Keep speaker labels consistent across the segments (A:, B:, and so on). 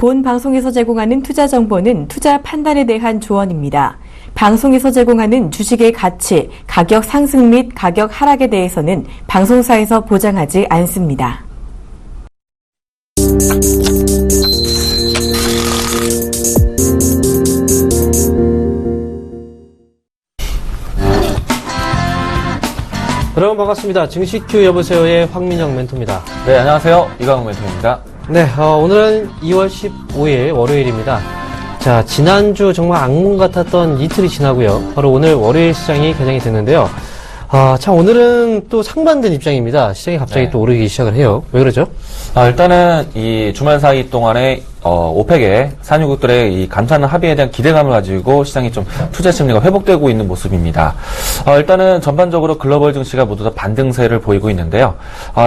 A: 본 방송에서 제공하는 투자 정보는 투자 판단에 대한 조언입니다. 방송에서 제공하는 주식의 가치, 가격 상승 및 가격 하락에 대해서는 방송사에서 보장하지 않습니다.
B: 여러분 반갑습니다. 증시큐 여보세요의 황민영 멘토입니다.
C: 네, 안녕하세요. 이광욱 멘토입니다.
B: 네, 오늘은 2월 15일 월요일입니다. 자, 지난주 정말 악몽 같았던 이틀이 지나고요. 바로 오늘 월요일 시장이 개장이 됐는데요. 참 오늘은 또 상반된 입장입니다. 시장이 갑자기 또 오르기 시작을 해요. 왜 그러죠?
C: 일단은 이 주말 사이 동안에 오펙의 산유국들의 이 감사하는 합의에 대한 기대감을 가지고 시장이 좀 투자 심리가 회복되고 있는 모습입니다. 일단은 전반적으로 글로벌 증시가 모두 다 반등세를 보이고 있는데요.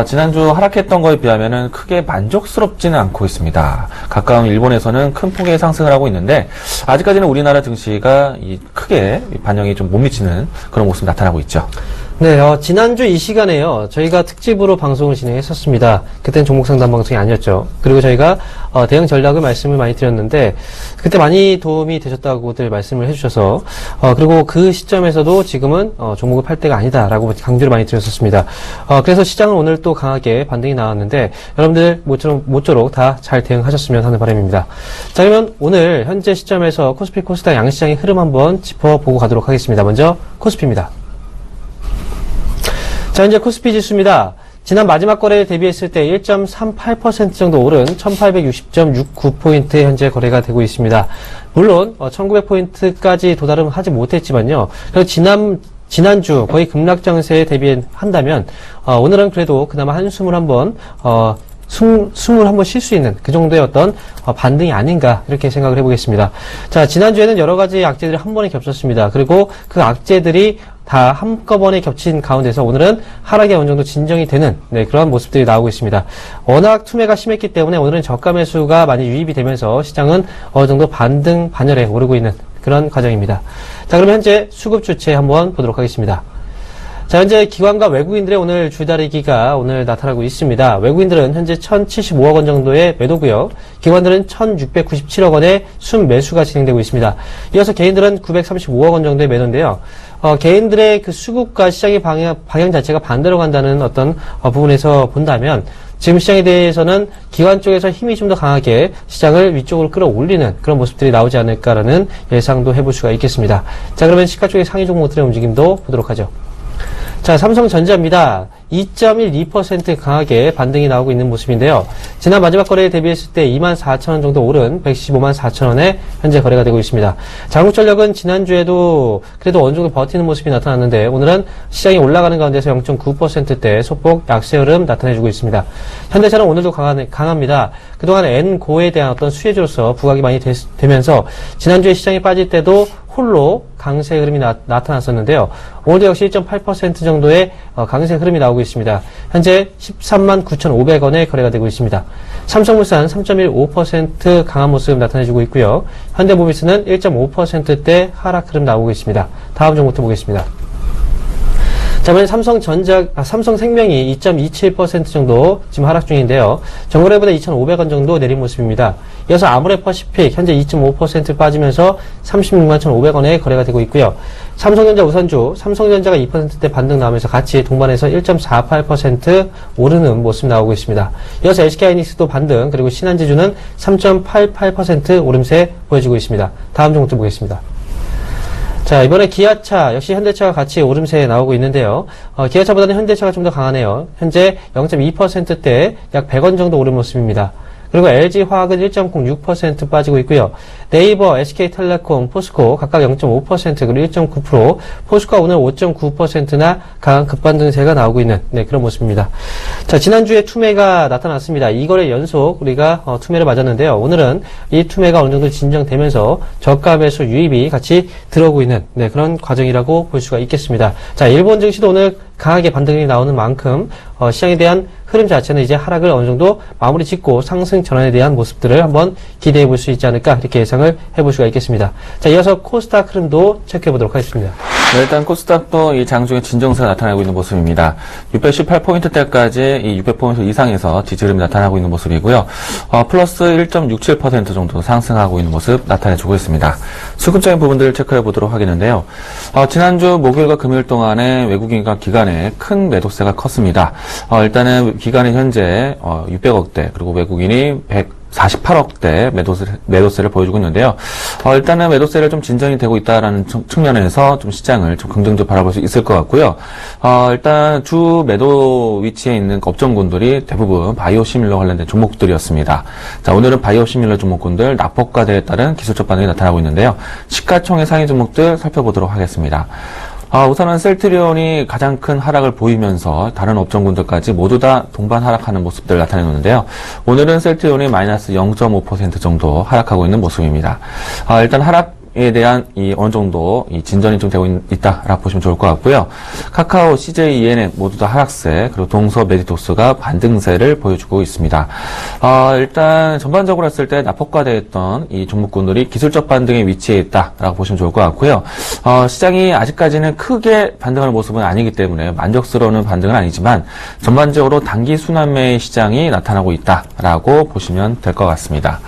C: 지난주 하락했던 거에 비하면은 크게 만족스럽지는 않고 있습니다. 가까운 일본에서는 큰 폭의 상승을 하고 있는데 아직까지는 우리나라 증시가 크게 반영이 좀 못 미치는 그런 모습이 나타나고 있죠.
B: 네, 지난주 이 시간에요. 저희가 특집으로 방송을 진행했었습니다. 그때는 종목 상담 방송이 아니었죠. 그리고 저희가 대응 전략을 말씀을 많이 드렸는데 그때 많이 도움이 되셨다고들 말씀을 해주셔서 그리고 그 시점에서도 지금은 종목을 팔 때가 아니다라고 강조를 많이 드렸었습니다. 그래서 시장은 오늘 또 강하게 반등이 나왔는데 여러분들 모쪼록 다 잘 대응하셨으면 하는 바람입니다. 자, 그러면 오늘 현재 시점에서 코스피 코스닥 양시장의 흐름 한번 짚어보고 가도록 하겠습니다. 먼저 코스피입니다. 자, 현재 코스피 지수입니다. 지난 마지막 거래에 대비했을 때 1.38% 정도 오른 1860.69포인트 현재 거래가 되고 있습니다. 물론 1900포인트까지 도달은 하지 못했지만요. 지난주 거의 급락장세에 대비한다면 오늘은 그래도 그나마 한숨을 한번 숨을 한번 쉴 수 있는 그 정도의 어떤 반등이 아닌가 이렇게 생각을 해보겠습니다. 자, 지난주에는 여러 가지 악재들이 한 번에 겹쳤습니다. 그리고 그 악재들이 다 한꺼번에 겹친 가운데서 오늘은 하락이 어느 정도 진정이 되는 그런 모습들이 나오고 있습니다. 워낙 투매가 심했기 때문에 오늘은 저가 매수가 많이 유입이 되면서 시장은 어느 정도 반등 반열에 오르고 있는 그런 과정입니다. 자, 그러면 현재 수급 주체 한번 보도록 하겠습니다. 자, 현재 기관과 외국인들의 오늘 줄다리기가 오늘 나타나고 있습니다. 외국인들은 현재 1,075억 원 정도의 매도고요. 기관들은 1,697억 원의 순매수가 진행되고 있습니다. 이어서 개인들은 935억 원 정도의 매도인데요. 개인들의 그 수급과 시장의 방향 자체가 반대로 간다는 어떤 부분에서 본다면 지금 시장에 대해서는 기관 쪽에서 힘이 좀 더 강하게 시장을 위쪽으로 끌어올리는 그런 모습들이 나오지 않을까라는 예상도 해볼 수가 있겠습니다. 자, 그러면 시가 쪽의 상위 종목들의 움직임도 보도록 하죠. 자, 삼성전자입니다. 2.12% 강하게 반등이 나오고 있는 모습인데요. 지난 마지막 거래에 대비했을 때 24,000원 정도 오른 115만 4천원에 현재 거래가 되고 있습니다. 장국전력은 지난주에도 그래도 어느 정도 버티는 모습이 나타났는데 오늘은 시장이 올라가는 가운데서 0.9%대 소폭 약세 흐름 나타내주고 있습니다. 현대차는 오늘도 강합니다. 그동안 N고에 대한 어떤 수혜주로서 부각이 많이 되면서 지난주에 시장이 빠질 때도 홀로 강세 흐름이 나타났었는데요. 오늘도 역시 1.8% 정도의 강세 흐름이 나오고 있습니다. 현재 13만 9,500원에 거래가 되고 있습니다. 삼성물산 3.15% 강한 모습 나타내주고 있고요. 현대모비스는 1.5%대 하락 흐름 나오고 있습니다. 다음 종목도 보겠습니다. 자, 이번엔 삼성생명이 2.27% 정도 지금 하락 중인데요. 전거래보다 2,500원 정도 내린 모습입니다. 이어서 아모레퍼시픽 현재 2.5% 빠지면서 36만 1,500원에 거래가 되고 있고요. 삼성전자 우선주, 삼성전자가 2%대 반등 나오면서 같이 동반해서 1.48% 오르는 모습 나오고 있습니다. 이어서 SK하이닉스도 반등, 그리고 신한지주는 3.88% 오름세 보여주고 있습니다. 다음 종목도 보겠습니다. 자, 이번에 기아차, 역시 현대차가 같이 오름세에 나오고 있는데요. 기아차보다는 현대차가 좀 더 강하네요. 현재 0.2%대 약 100원 정도 오른 모습입니다. 그리고 LG화학은 1.06% 빠지고 있고요. 네이버, SK텔레콤, 포스코 각각 0.5% 그리고 1.9%, 포스코가 오늘 5.9%나 강한 급반등세가 나오고 있는 그런 모습입니다. 자, 지난주에 투매가 나타났습니다. 2거래 연속 우리가 투매를 맞았는데요. 오늘은 이 투매가 어느 정도 진정되면서 저가 매수 유입이 같이 들어오고 있는 그런 과정이라고 볼 수가 있겠습니다. 자, 일본 증시도 오늘 강하게 반등이 나오는 만큼 시장에 대한 흐름 자체는 이제 하락을 어느 정도 마무리 짓고 상승 전환에 대한 모습들을 한번 기대해 볼 수 있지 않을까 이렇게 예상을 해볼 수가 있겠습니다. 자, 이어서 코스닥 흐름도 체크해 보도록 하겠습니다.
C: 네, 일단 코스닥도 이 장중에 진정세가 나타나고 있는 모습입니다. 618포인트대까지 이 600포인트 이상에서 지지름이 나타나고 있는 모습이고요. 플러스 1.67% 정도 상승하고 있는 모습 나타내주고 있습니다. 수급적인 부분들을 체크해 보도록 하겠는데요. 지난주 목요일과 금요일 동안에 외국인과 기관의 큰 매도세가 컸습니다. 일단은 기관이 현재 600억대, 그리고 외국인이 148억대 매도세를 보여주고 있는데요. 일단은 매도세를 좀 진전이 되고 있다라는 측면에서 좀 시장을 좀 긍정적으로 바라볼 수 있을 것 같고요. 일단 주 매도 위치에 있는 업종군들이 대부분 바이오 시밀러 관련된 종목들이었습니다. 자, 오늘은 바이오 시밀러 종목군들 낙폭과대에 따른 기술적 반응이 나타나고 있는데요. 시가총액 상위 종목들 살펴보도록 하겠습니다. 우선은 셀트리온이 가장 큰 하락을 보이면서 다른 업종군들까지 모두 다 동반 하락하는 모습들을 나타내는데요. 오늘은 셀트리온이 마이너스 0.5% 정도 하락하고 있는 모습입니다. 일단 하락에 대한 어느 정도 진전이 좀 되고 있다라고 보시면 좋을 것 같고요. 카카오, CJ, ENM 모두 다 하락세, 그리고 동서 메디토스가 반등세를 보여주고 있습니다. 일단 전반적으로 했을 때 낙폭과대했던 이 종목군들이 기술적 반등에 위치해 있다라고 보시면 좋을 것 같고요. 시장이 아직까지는 크게 반등하는 모습은 아니기 때문에 만족스러운 반등은 아니지만 전반적으로 단기 순환매의 시장이 나타나고 있다라고 보시면 될 것 같습니다.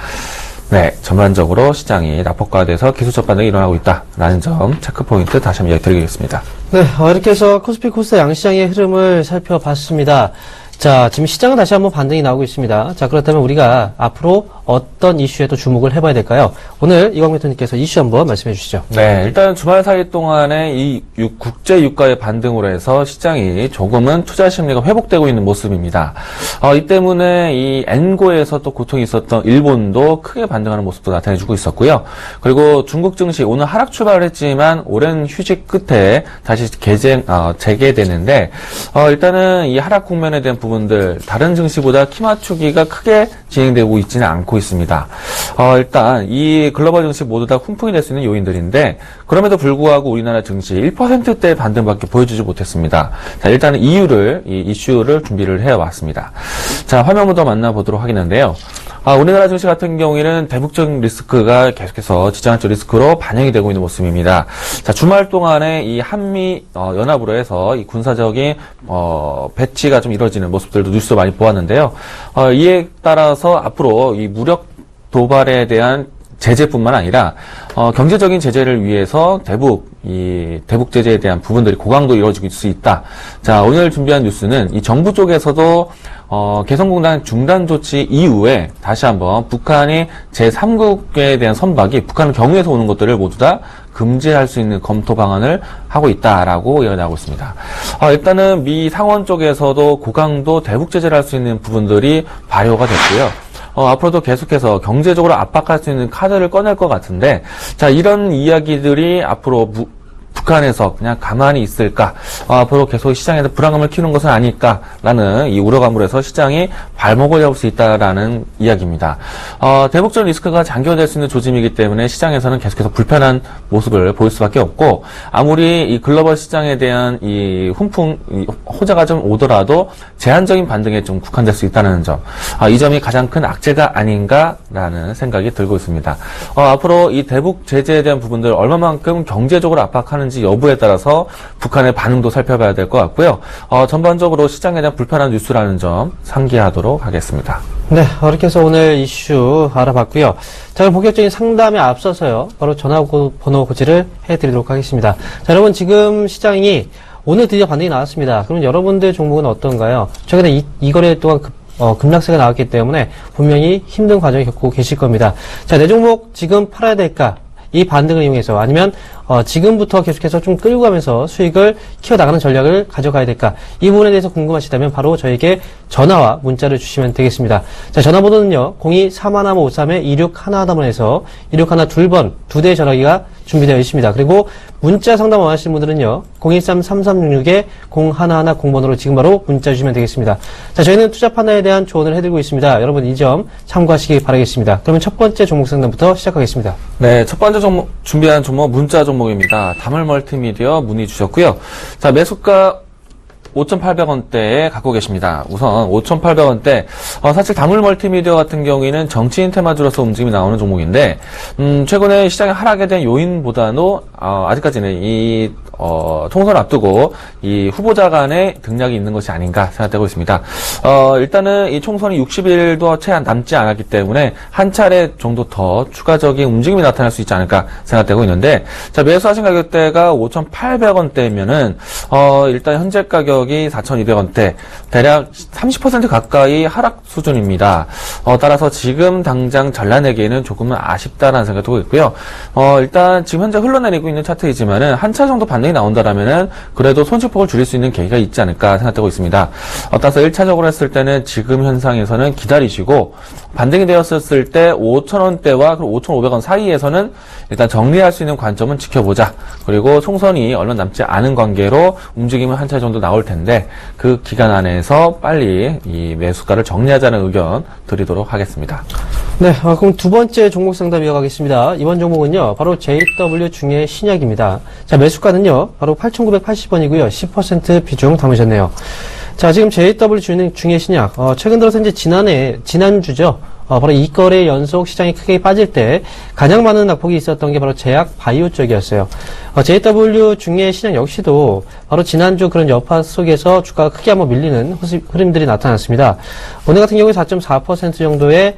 C: 네, 전반적으로 시장이 낙폭과대해서 기술적 반등이 일어나고 있다라는 점 체크포인트 다시 한번 이야기 드리겠습니다.
B: 네, 이렇게 해서 코스피 코스닥 양시장의 흐름을 살펴봤습니다. 자, 지금 시장은 다시 한번 반등이 나오고 있습니다. 자, 그렇다면 우리가 앞으로 어떤 이슈에 또 주목을 해봐야 될까요? 오늘 이광 대표님께서 이슈 한번 말씀해 주시죠.
C: 네, 일단 주말 사이 동안에 이 국제 유가의 반등으로 해서 시장이 조금은 투자 심리가 회복되고 있는 모습입니다. 이 때문에 이 엔고에서 또 고통이 있었던 일본도 크게 반등하는 모습도 나타내주고 있었고요. 그리고 중국 증시 오늘 하락 출발을 했지만 오랜 휴직 끝에 다시 재개되는데 일단은 이 하락 국면에 대한 부분들 다른 증시보다 키 맞추기가 크게 진행되고 있지는 않고 있습니다. 일단 이 글로벌 증시 모두 다 훈풍이 될 수 있는 요인들인데 그럼에도 불구하고 우리나라 증시 1%대 반등밖에 보여주지 못했습니다. 자, 일단은 이 이슈를 준비를 해왔습니다. 자, 화면부터 만나보도록 하겠는데요. 우리나라 증시 같은 경우에는 대북적 리스크가 계속해서 지정학적 리스크로 반영이 되고 있는 모습입니다. 자, 주말 동안에 이 한미 연합으로 해서 이 군사적인 배치가 좀 이루어지는 모습들도 뉴스로 많이 보았는데요. 이에 따라서 앞으로 이 무력 도발에 대한 제재뿐만 아니라 경제적인 제재를 위해서 대북 제재에 대한 부분들이 고강도 이루어지고 있을 수 있다. 자, 오늘 준비한 뉴스는 이 정부 쪽에서도 개성공단 중단 조치 이후에 다시 한번 북한이 제3국에 대한 선박이 북한을 경유해서 오는 것들을 모두 다 금지할 수 있는 검토 방안을 하고 있다라고 이야기하고 있습니다. 일단은 미 상원 쪽에서도 고강도 대북 제재를 할 수 있는 부분들이 발효가 됐고요. 앞으로도 계속해서 경제적으로 압박할 수 있는 카드를 꺼낼 것 같은데, 자, 이런 이야기들이 앞으로 북한에서 그냥 가만히 있을까? 앞으로 계속 시장에서 불안감을 키우는 것은 아닐까라는 이 우려감으로 해서 시장이 발목을 잡을 수 있다라는 이야기입니다. 대북적 리스크가 장기화될 수 있는 조짐이기 때문에 시장에서는 계속해서 불편한 모습을 보일 수밖에 없고, 아무리 이 글로벌 시장에 대한 이 호재가 좀 오더라도 제한적인 반등에 좀 국한될 수 있다는 점, 이 점이 가장 큰 악재가 아닌가라는 생각이 들고 있습니다. 앞으로 이 대북 제재에 대한 부분들 얼마만큼 경제적으로 압박하는지 여부에 따라서 북한의 반응도 살펴봐야 될 것 같고요. 전반적으로 시장에 대한 불편한 뉴스라는 점 상기하도록 하겠습니다.
B: 네, 이렇게 해서 오늘 이슈 알아봤고요. 자, 본격적인 상담에 앞서서요, 바로 전화번호 고지를 해드리도록 하겠습니다. 자, 여러분, 지금 시장이 오늘 드디어 반등이 나왔습니다. 그럼 여러분들 종목은 어떤가요? 최근에 이 거래 동안 급락세가 나왔기 때문에 분명히 힘든 과정을 겪고 계실 겁니다. 자, 내 종목 지금 팔아야 될까? 이 반등을 이용해서 아니면 지금부터 계속해서 좀 끌고 가면서 수익을 키워나가는 전략을 가져가야 될까? 이 부분에 대해서 궁금하시다면 바로 저에게 전화와 문자를 주시면 되겠습니다. 자, 전화번호는요. 02-3153-2611번에서 2612번 2대의 전화기가 준비되어 있습니다. 그리고 문자 상담 원하시는 분들은요. 013-3366-0110번으로 지금 바로 문자 주시면 되겠습니다. 자, 저희는 투자 판단에 대한 조언을 해드리고 있습니다. 여러분 이 점 참고하시기 바라겠습니다. 그러면 첫 번째 종목 상담부터 시작하겠습니다.
C: 네, 첫 번째 준비한 종목 문자 종목입니다. 다물 멀티미디어 문의 주셨고요. 자, 매수가 5,800원대에 갖고 계십니다. 우선 5,800원대. 사실 다물 멀티미디어 같은 경우에는 정치인 테마주로서 움직임이 나오는 종목인데 최근에 시장의 하락에 대한 요인보다도 아직까지는 이 총선을 앞두고 이 후보자 간의 등락이 있는 것이 아닌가 생각되고 있습니다. 일단은 이 총선이 60일도 채 남지 않았기 때문에 한 차례 정도 더 추가적인 움직임이 나타날 수 있지 않을까 생각되고 있는데, 자, 매수하신 가격대가 5,800원대면은, 일단 현재 가격이 4,200원대, 대략 30% 가까이 하락 수준입니다. 따라서 지금 당장 잘라내기에는 조금은 아쉽다라는 생각이 들고 있고요. 일단 지금 현재 흘러내리고 있는 차트이지만은 한 차 정도 반등이 나온다라면은 그래도 손실폭을 줄일 수 있는 계기가 있지 않을까 생각되고 있습니다. 따라서 1차적으로 했을 때는 지금 현상에서는 기다리시고, 반등이 되었을 때 5,000원대와 5,500원 사이에서는 일단 정리할 수 있는 관점은 지켜보자. 그리고 총선이 얼마 남지 않은 관계로 움직임은 한 차례 정도 나올 텐데, 그 기간 안에서 빨리 이 매수가를 정리하자는 의견 드리도록 하겠습니다.
B: 네, 그럼 두 번째 종목 상담 이어가겠습니다. 이번 종목은요, 바로 JW 중에 신약입니다. 자, 매수가는요, 바로 8,980원이고요. 10% 비중 담으셨네요. 자, 지금 JW 중에 신약, 최근 들어서 이제 지난주죠. 바로 2거래 연속 시장이 크게 빠질 때 가장 많은 낙폭이 있었던 게 바로 제약 바이오 쪽이었어요. JW 중에 신약 역시도 바로 지난주 그런 여파 속에서 주가가 크게 한번 밀리는 흐름들이 나타났습니다. 오늘 같은 경우에 4.4% 정도의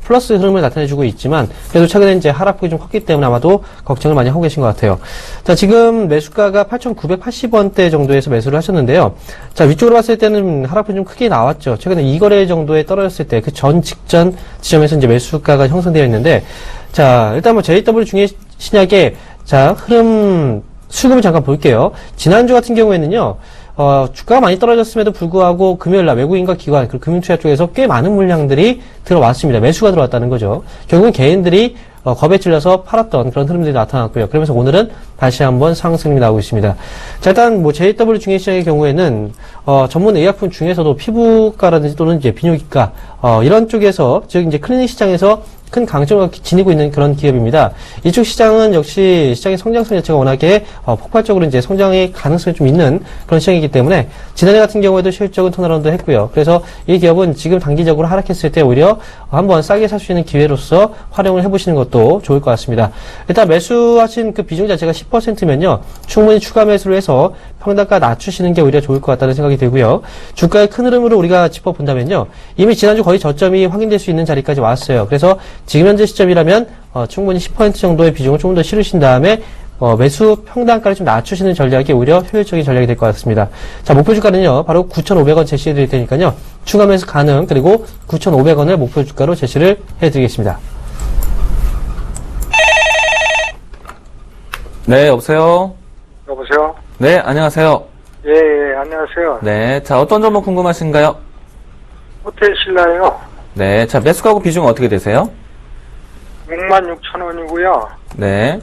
B: 플러스 흐름을 나타내주고 있지만, 그래도 최근에 이제 하락폭이 좀 컸기 때문에 아마도 걱정을 많이 하고 계신 것 같아요. 자, 지금 매수가가 8,980원대 정도에서 매수를 하셨는데요. 자, 위쪽으로 봤을 때는 하락폭이 좀 크게 나왔죠. 최근에 2거래 정도에 떨어졌을 때 그 직전 지점에서 이제 매수가가 형성되어 있는데, 자, 일단 뭐 JW 중에 신약의 자, 흐름, 수급을 잠깐 볼게요. 지난주 같은 경우에는요, 주가가 많이 떨어졌음에도 불구하고 금요일날 외국인과 기관, 그리고 금융투자 쪽에서 꽤 많은 물량들이 들어왔습니다. 매수가 들어왔다는 거죠. 결국은 개인들이 겁에 질려서 팔았던 그런 흐름들이 나타났고요. 그러면서 오늘은 다시 한번 상승이 나오고 있습니다. 자, 일단 뭐 JW 중에 시장의 경우에는 전문 의약품 중에서도 피부과라든지 또는 이제 비뇨기과 이런 쪽에서, 즉 이제 클리닉 시장에서 큰 강점을 지니고 있는 그런 기업입니다. 이쪽 시장은 역시 시장의 성장성 자체가 워낙에 폭발적으로 이제 성장의 가능성이 좀 있는 그런 시장이기 때문에 지난해 같은 경우에도 실적은 턴어라운드 했고요. 그래서 이 기업은 지금 단기적으로 하락했을 때 오히려 한번 싸게 살 수 있는 기회로서 활용을 해보시는 것도 좋을 것 같습니다. 일단 매수하신 그 비중 자체가 10%면요. 충분히 추가 매수를 해서 평단가 낮추시는 게 오히려 좋을 것 같다는 생각이 들고요. 주가의 큰 흐름으로 우리가 짚어본다면요. 이미 지난주 거의 저점이 확인될 수 있는 자리까지 왔어요. 그래서 지금 현재 시점이라면 충분히 10% 정도의 비중을 조금 더 실으신 다음에 매수 평단가를 좀 낮추시는 전략이 오히려 효율적인 전략이 될 것 같습니다. 자, 목표 주가는요, 바로 9,500원 제시해 드릴 테니까요, 추가 매수 가능, 그리고 9,500원을 목표 주가로 제시를 해 드리겠습니다.
C: 네, 여보세요?
D: 여보세요?
C: 네, 안녕하세요.
D: 예, 안녕하세요.
C: 네, 자, 어떤 점목 궁금하신가요?
D: 호텔 신라요.
C: 네, 자, 매수가고 비중은 어떻게 되세요?
D: 66,000원이고요.
C: 네.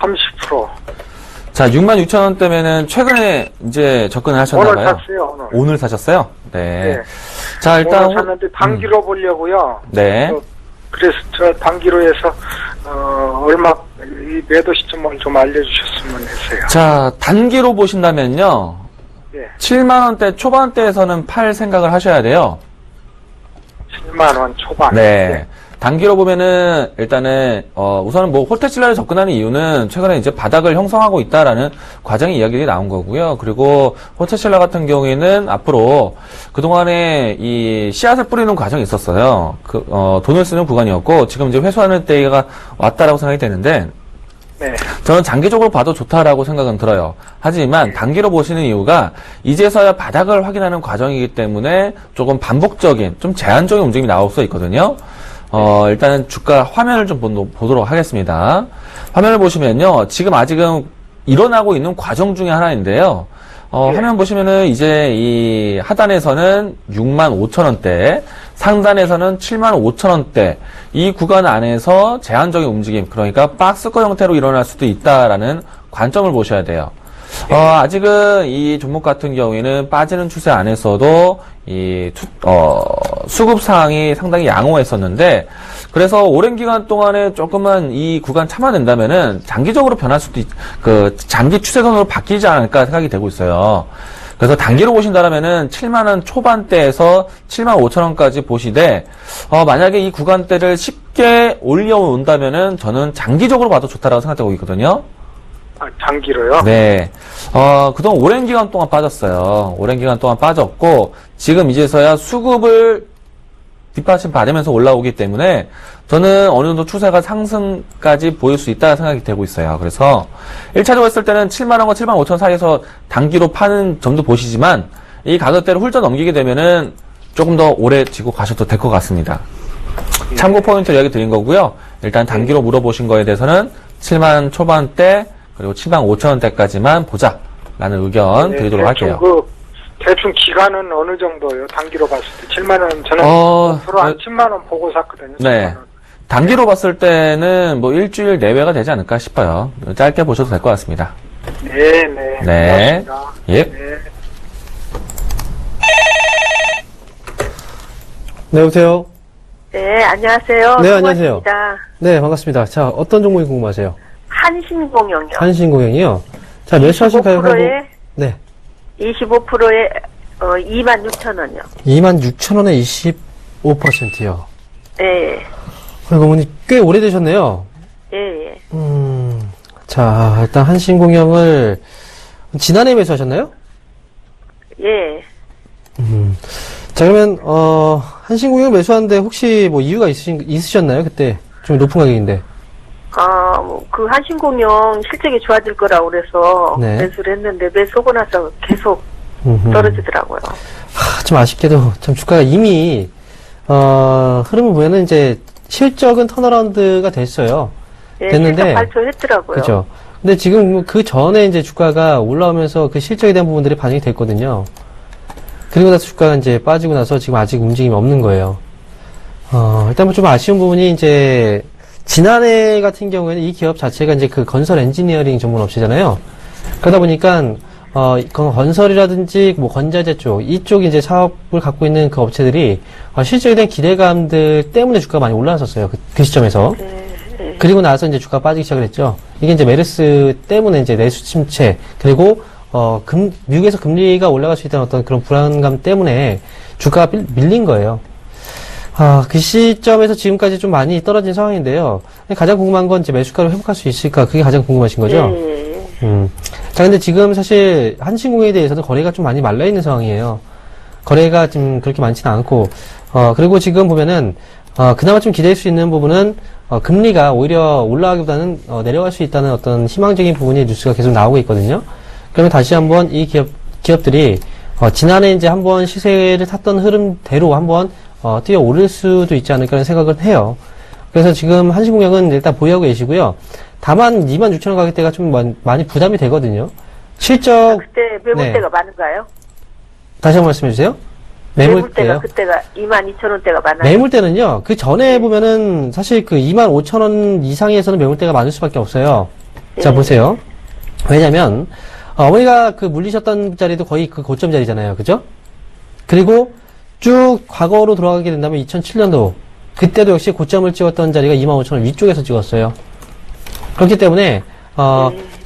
D: 30%.
C: 자, 66,000원대면은 최근에 이제 접근을 하셨나봐요.
D: 오늘 샀어요, 오늘.
C: 오늘 사셨어요? 네.
D: 네.
C: 자, 일단.
D: 오늘 샀는데 단기로 보려고요.
C: 네.
D: 그래서 저 단기로 해서, 얼마, 이 매도 시점을 좀 알려주셨으면 했어요.
C: 자, 단기로 보신다면요.
D: 예.
C: 7만원대 초반대에서는 팔 생각을 하셔야 돼요.
D: 7만원 초반.
C: 네. 단기로 보면은 일단은 우선은 뭐 호텔신라를 접근하는 이유는 최근에 이제 바닥을 형성하고 있다라는 과정의 이야기들이 나온 거고요. 그리고 호텔신라 같은 경우에는 앞으로 그동안에 이 씨앗을 뿌리는 과정이 있었어요. 돈을 쓰는 구간이었고 지금 이제 회수하는 때가 왔다라고 생각이 되는데
D: 네.
C: 저는 장기적으로 봐도 좋다라고 생각은 들어요. 하지만 단기로 보시는 이유가 이제서야 바닥을 확인하는 과정이기 때문에 조금 반복적인 좀 제한적인 움직임이 나올 수 있거든요. 일단은 주가 화면을 좀 보도록 하겠습니다. 화면을 보시면요. 지금 아직은 일어나고 있는 과정 중에 하나인데요. 화면 보시면은 이제 이 하단에서는 65,000원대, 상단에서는 75,000원대, 이 구간 안에서 제한적인 움직임, 그러니까 박스권 형태로 일어날 수도 있다라는 관점을 보셔야 돼요. 아직은 이 종목 같은 경우에는 빠지는 추세 안에서도 수급 사항이 상당히 양호했었는데, 그래서 오랜 기간 동안에 조금만 이 구간 참아낸다면은 장기적으로 변할 수도 장기 추세선으로 바뀌지 않을까 생각이 되고 있어요. 그래서 단기로 보신다면은 7만원 초반대에서 75,000원까지 보시되, 만약에 이 구간대를 쉽게 올려온다면은 저는 장기적으로 봐도 좋다라고 생각되고 있거든요.
D: 단기로요?
C: 네. 그동안 오랜 기간 동안 빠졌어요. 오랜 기간 동안 빠졌고, 지금 이제서야 수급을 뒷받침 받으면서 올라오기 때문에, 저는 어느 정도 추세가 상승까지 보일 수 있다는 생각이 되고 있어요. 그래서, 1차적으로 했을 때는 7만원과 7만 5천 사이에서 단기로 파는 점도 보시지만, 이 가격대를 훌쩍 넘기게 되면은, 조금 더 오래 지고 가셔도 될 것 같습니다. 참고 포인트를 이야기 드린 거고요. 일단 단기로 물어보신 거에 대해서는 7만 초반대, 그리고 7만 5천 원대까지만 보자라는 의견 드리도록 할게요.
D: 대충 기간은 어느 정도예요? 단기로 봤을 때 7만 원 저는 앞으로 한 10만 원 보고 샀거든요.
C: 네.
D: 10만 원.
C: 단기로 봤을 때는 뭐 일주일 내외가 되지 않을까 싶어요. 짧게 보셔도 될 것 같습니다.
D: 네.
C: 네.
D: 고맙습니다.
C: 예.
D: 네.
B: 네, 여보세요?
E: 네, 안녕하세요.
B: 네, 안녕하세요.
E: 고맙습니다.
B: 네, 반갑습니다. 자, 어떤 종목이 궁금하세요?
E: 한신공영이요.
B: 한신공영이요? 자, 몇 시하신 가격하고?
E: 25%에,
B: 네.
E: 25%에, 26,000원이요.
B: 26,000원에 25%요.
E: 예,
B: 그리고 어머니 꽤 오래되셨네요.
E: 예.
B: 자, 일단 한신공영을 지난해 매수하셨나요?
E: 예.
B: 자, 그러면, 한신공영 매수하는데 혹시 뭐 이유가 있으셨나요? 그때 좀 높은 가격인데.
E: 그 한신공영 실적이 좋아질 거라고 그래서
B: 네.
E: 매수를 했는데 매수하고 나서 계속 떨어지더라고요.
B: 좀 아쉽게도 참 주가가 이미, 흐름을 보면은 이제 실적은 턴어라운드가 됐어요.
E: 예,
B: 됐는데.
E: 실적 발표했더라고요.
B: 그죠. 근데 지금 그 전에 이제 주가가 올라오면서 그 실적에 대한 부분들이 반영이 됐거든요. 그리고 나서 주가가 이제 빠지고 나서 지금 아직 움직임이 없는 거예요. 일단 뭐 좀 아쉬운 부분이 이제 지난해 같은 경우에는 이 기업 자체가 이제 그 건설 엔지니어링 전문 업체잖아요. 그러다 보니까 건설이라든지 뭐 건자재 쪽 이쪽 이제 사업을 갖고 있는 그 업체들이 실적에 대한 기대감들 때문에 주가가 많이 올라왔었어요. 그 시점에서.
E: 네.
B: 그리고 나서 이제 주가가 빠지기 시작을 했죠. 이게 이제 메르스 때문에 이제 내수 침체, 그리고, 미국에서 금리가 올라갈 수 있다는 어떤 그런 불안감 때문에 주가가 밀린 거예요. 그 시점에서 지금까지 좀 많이 떨어진 상황인데요. 가장 궁금한 건 이제 매수가를 회복할 수 있을까? 그게 가장 궁금하신 거죠?
E: 예.
B: 자, 근데 지금 사실 한신공에 대해서는 거래가 좀 많이 말라있는 상황이에요. 거래가 지금 그렇게 많지는 않고, 그리고 지금 보면은, 그나마 좀 기대할 수 있는 부분은, 금리가 오히려 올라가기보다는, 내려갈 수 있다는 어떤 희망적인 부분이 뉴스가 계속 나오고 있거든요. 그러면 다시 한번 이 기업들이, 지난해 이제 한번 시세를 탔던 흐름대로 한번, 뛰어 오를 수도 있지 않을까라는 생각을 해요. 그래서 지금 한신공영은 일단 보유하고 계시고요. 다만 26,000원 가격대가 좀 많이 부담이 되거든요. 실적,
E: 그때 매물대가 많은가요?
B: 다시 한번 말씀해 주세요. 매물대요?
E: 그때가 22,000원대가 많아요.
B: 매물대는요, 그 전에 보면은 사실 그 25,000원 이상에서는 매물대가 많을 수밖에 없어요. 자, 보세요. 왜냐면, 어머니가 그 물리셨던 자리도 거의 그 고점 자리잖아요. 그죠? 그리고 쭉 과거로 돌아가게 된다면 2007년도, 그때도 역시 고점을 찍었던 자리가 25,000원 위쪽에서 찍었어요. 그렇기 때문에,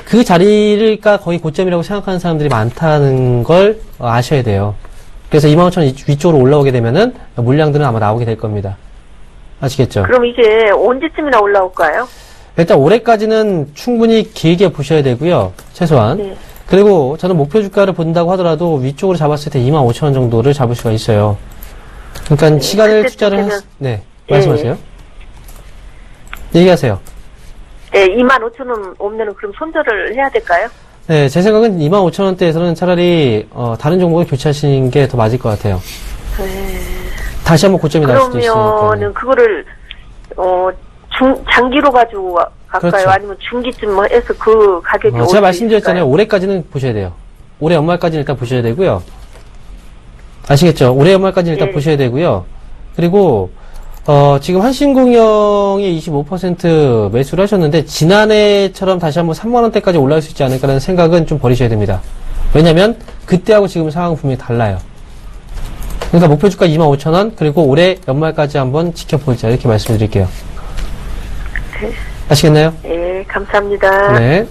B: 그 자리가 거의 고점이라고 생각하는 사람들이 많다는 걸 아셔야 돼요. 그래서 25,000원 위쪽으로 올라오게 되면은 물량들은 아마 나오게 될 겁니다. 아시겠죠?
E: 그럼 이게 언제쯤이나 올라올까요?
B: 일단 올해까지는 충분히 길게 보셔야 되고요. 최소한.
E: 네.
B: 그리고 저는 목표 주가를 본다고 하더라도 위쪽으로 잡았을 때 25,000원 정도를 잡을 수가 있어요. 그러니까 시간을 투자를 네. 말씀하세요. 얘기하세요.
E: 네, 25,000원 오면은 그럼 손절을 해야 될까요?
B: 네, 제 생각은 25,000원대에서는 차라리 다른 종목을 교체하시는 게 더 맞을 것 같아요. 다시 한번 고점이 날 수도 있으니까.
E: 그러면은 그거를 장기로 가지고 갈까요?
B: 그렇죠.
E: 아니면 중기쯤 해서 그 가격이 올 수
B: 제가 말씀드렸잖아요.
E: 있을까요?
B: 올해까지는 보셔야 돼요. 올해 연말까지는 일단 보셔야 되고요. 아시겠죠? 올해 연말까지는 일단
E: 네.
B: 보셔야 되고요. 그리고 지금 한신공영이 25% 매수를 하셨는데 지난해처럼 다시 한번 3만원대까지 올라갈 수 있지 않을까라는 생각은 좀 버리셔야 됩니다. 왜냐면 그때하고 지금 상황은 분명히 달라요. 그러니까 목표 주가 25,000원, 그리고 올해 연말까지 한번 지켜보자, 이렇게 말씀드릴게요.
E: 네.
B: 아시겠나요?
E: 네, 감사합니다.
B: 네.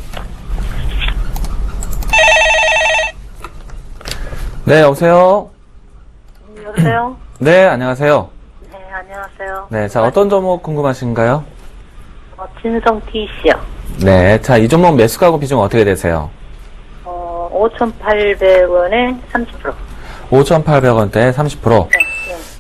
C: 네, 여보세요?
E: 여보세요?
C: 네, 안녕하세요.
E: 네, 안녕하세요.
C: 네, 자, 어떤 종목 궁금하신가요?
E: 진성 TC요.
C: 네. 자, 이 종목 매수가고 비중 어떻게 되세요?
E: 5,800원에 30%.
C: 5,800원대 30%.
E: 네.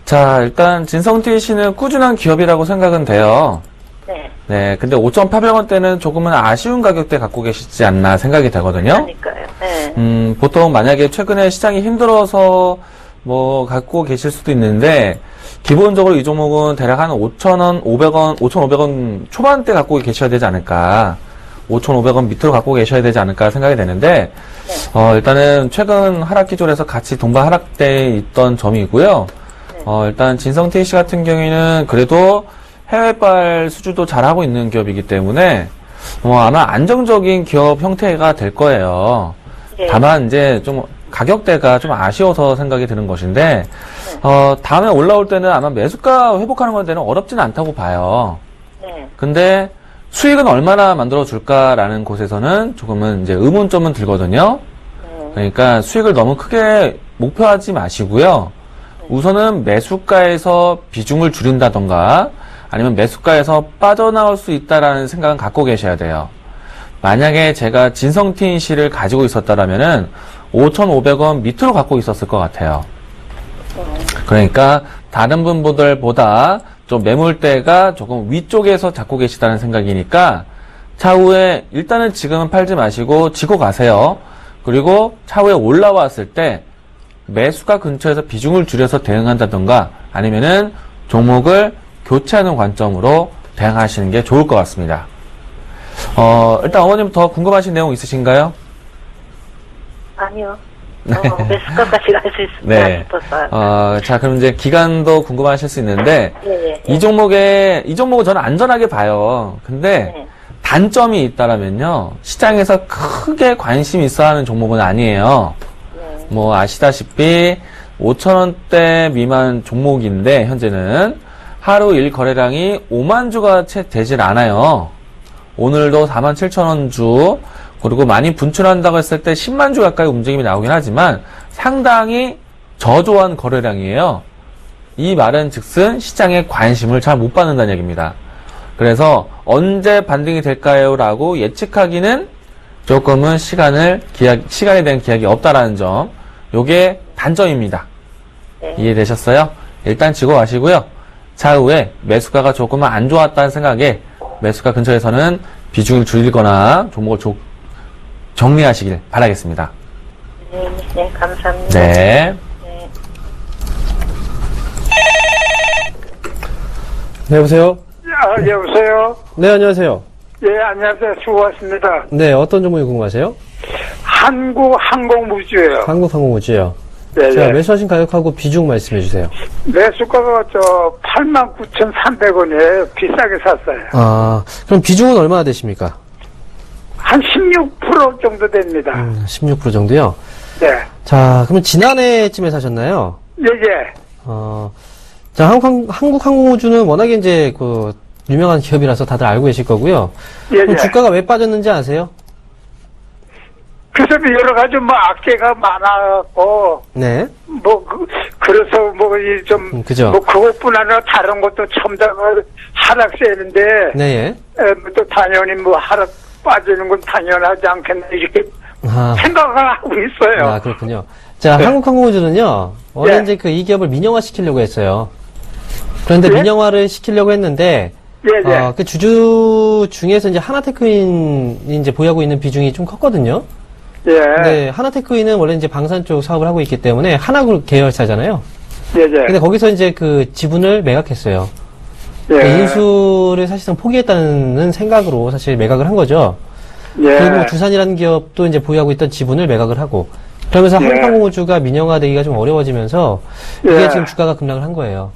C: 자, 일단 진성티 씨는 꾸준한 기업이라고 생각은 돼요.
E: 네.
C: 네. 근데 5,800원대는 조금은 아쉬운 가격대 갖고 계시지 않나 생각이 되거든요.
E: 그러니까요. 네.
C: 보통 만약에 최근에 시장이 힘들어서 뭐 갖고 계실 수도 있는데 기본적으로 이 종목은 대략 한 5,000원, 500원, 5,500원 초반대 갖고 계셔야 되지 않을까. 5,500원 밑으로 갖고 계셔야 되지 않을까 생각이 되는데, 일단은 최근 하락 기조에서 같이 동반 하락돼 있던 점이고요. 일단 진성티 씨 같은 경우에는 그래도 해외발 수주도 잘하고 있는 기업이기 때문에, 아마 안정적인 기업 형태가 될 거예요.
E: 네.
C: 다만 이제 좀 가격대가 좀 아쉬워서 생각이 드는 것인데, 다음에 올라올 때는 아마 매수가 회복하는 건 되는 어렵지는 않다고 봐요.
E: 네.
C: 근데 수익은 얼마나 만들어 줄까라는 곳에서는 조금은 이제 의문점은 들거든요. 그러니까 수익을 너무 크게 목표하지 마시고요. 우선은 매수가에서 비중을 줄인다던가 아니면 매수가에서 빠져나올 수 있다라는 생각은 갖고 계셔야 돼요. 만약에 제가 진성틴 씨를 가지고 있었다라면은 5,500원 밑으로 갖고 있었을 것 같아요. 그러니까 다른 분들보다 좀 매물대가 조금 위쪽에서 잡고 계시다는 생각이니까 차후에 일단은 지금은 팔지 마시고 지고 가세요. 그리고 차후에 올라왔을 때 매수가 근처에서 비중을 줄여서 대응한다던가 아니면은 종목을 교체하는 관점으로 대응하시는 게 좋을 것 같습니다. 일단 어머님 더 궁금하신 내용 있으신가요?
E: 아니요. 매수가까지 갈 수 있을까
C: 네.
E: 싶었어요.
C: 자, 그럼 이제 기간도 궁금하실 수 있는데,
E: 예.
C: 이 종목은 저는 안전하게 봐요. 근데,
E: 네.
C: 단점이 있다라면요, 시장에서 크게 관심 있어 하는 종목은 아니에요.
E: 네.
C: 뭐, 아시다시피, 5,000원대 미만 종목인데, 현재는, 하루 일 거래량이 5만 주가 채 되질 않아요. 오늘도 47,000원 주, 그리고 많이 분출한다고 했을 때 10만 주 가까이 움직임이 나오긴 하지만 상당히 저조한 거래량이에요. 이 말은 즉슨 시장에 관심을 잘 못 받는다는 얘기입니다. 그래서 언제 반등이 될까요? 라고 예측하기는 조금은 시간에 대한 기약이 없다라는 점, 요게 단점입니다.
E: 네.
C: 이해되셨어요? 일단 지고 가시고요. 차후에 매수가가 조금은 안 좋았다는 생각에 매수가 근처에서는 비중을 줄이거나 종목을 정리하시길 바라겠습니다.
E: 네, 감사합니다.
C: 네.
E: 네.
B: 네, 여보세요?
D: 여보세요?
B: 네, 안녕하세요.
D: 예, 안녕하세요. 수고하셨습니다.
B: 네, 어떤 종목이 궁금하세요?
D: 한국항공우주예요.
B: 한국항공우주요.
D: 예,
B: 자,
D: 예.
B: 매수하신 가격하고 비중 말씀해 주세요.
D: 매수가가 89,300원이에요. 비싸게 샀어요.
B: 아, 그럼 비중은 얼마나 되십니까?
D: 한 16% 정도 됩니다.
B: 16% 정도요?
D: 네.
B: 자, 그러면 지난해쯤에 사셨나요?
D: 예, 예.
B: 자, 한국항공우주는 워낙에 이제 그 유명한 기업이라서 다들 알고 계실 거고요.
D: 예,
B: 그럼
D: 예.
B: 주가가 왜 빠졌는지 아세요?
D: 그래서 여러 가지 악재가 많아갖고,
B: 네.
D: 그래서
B: 그죠.
D: 그것뿐 아니라 다른 것도 첨다가 하락세는데,
B: 네,
D: 또 당연히 하락 빠지는 건 당연하지 않겠나, 이렇게 생각을 하고 있어요.
B: 아, 그렇군요. 자,
D: 네.
B: 한국항공우주는요, 원래
D: 예.
B: 이제 이 기업을 민영화 시키려고 했어요. 그런데
D: 예?
B: 민영화를 시키려고 했는데,
D: 예, 예.
B: 그 주주 중에서 이제 하나테크인이 이제 보유하고 있는 비중이 좀 컸거든요.
D: 예.
B: 근데 하나테크인은 원래 이제 방산 쪽 사업을 하고 있기 때문에 하나그룹 계열사잖아요.
D: 예, 예.
B: 근데 거기서 이제 그 지분을 매각했어요.
D: 예.
B: 인수를 사실상 포기했다는 생각으로 사실 매각을 한 거죠.
D: 예.
B: 그리고 뭐 두산이라는 기업도 이제 보유하고 있던 지분을 매각을 하고, 그러면서
D: 예.
B: 한국항공우주가 민영화되기가 좀 어려워지면서 이게
D: 예.
B: 지금 주가가 급락을 한 거예요.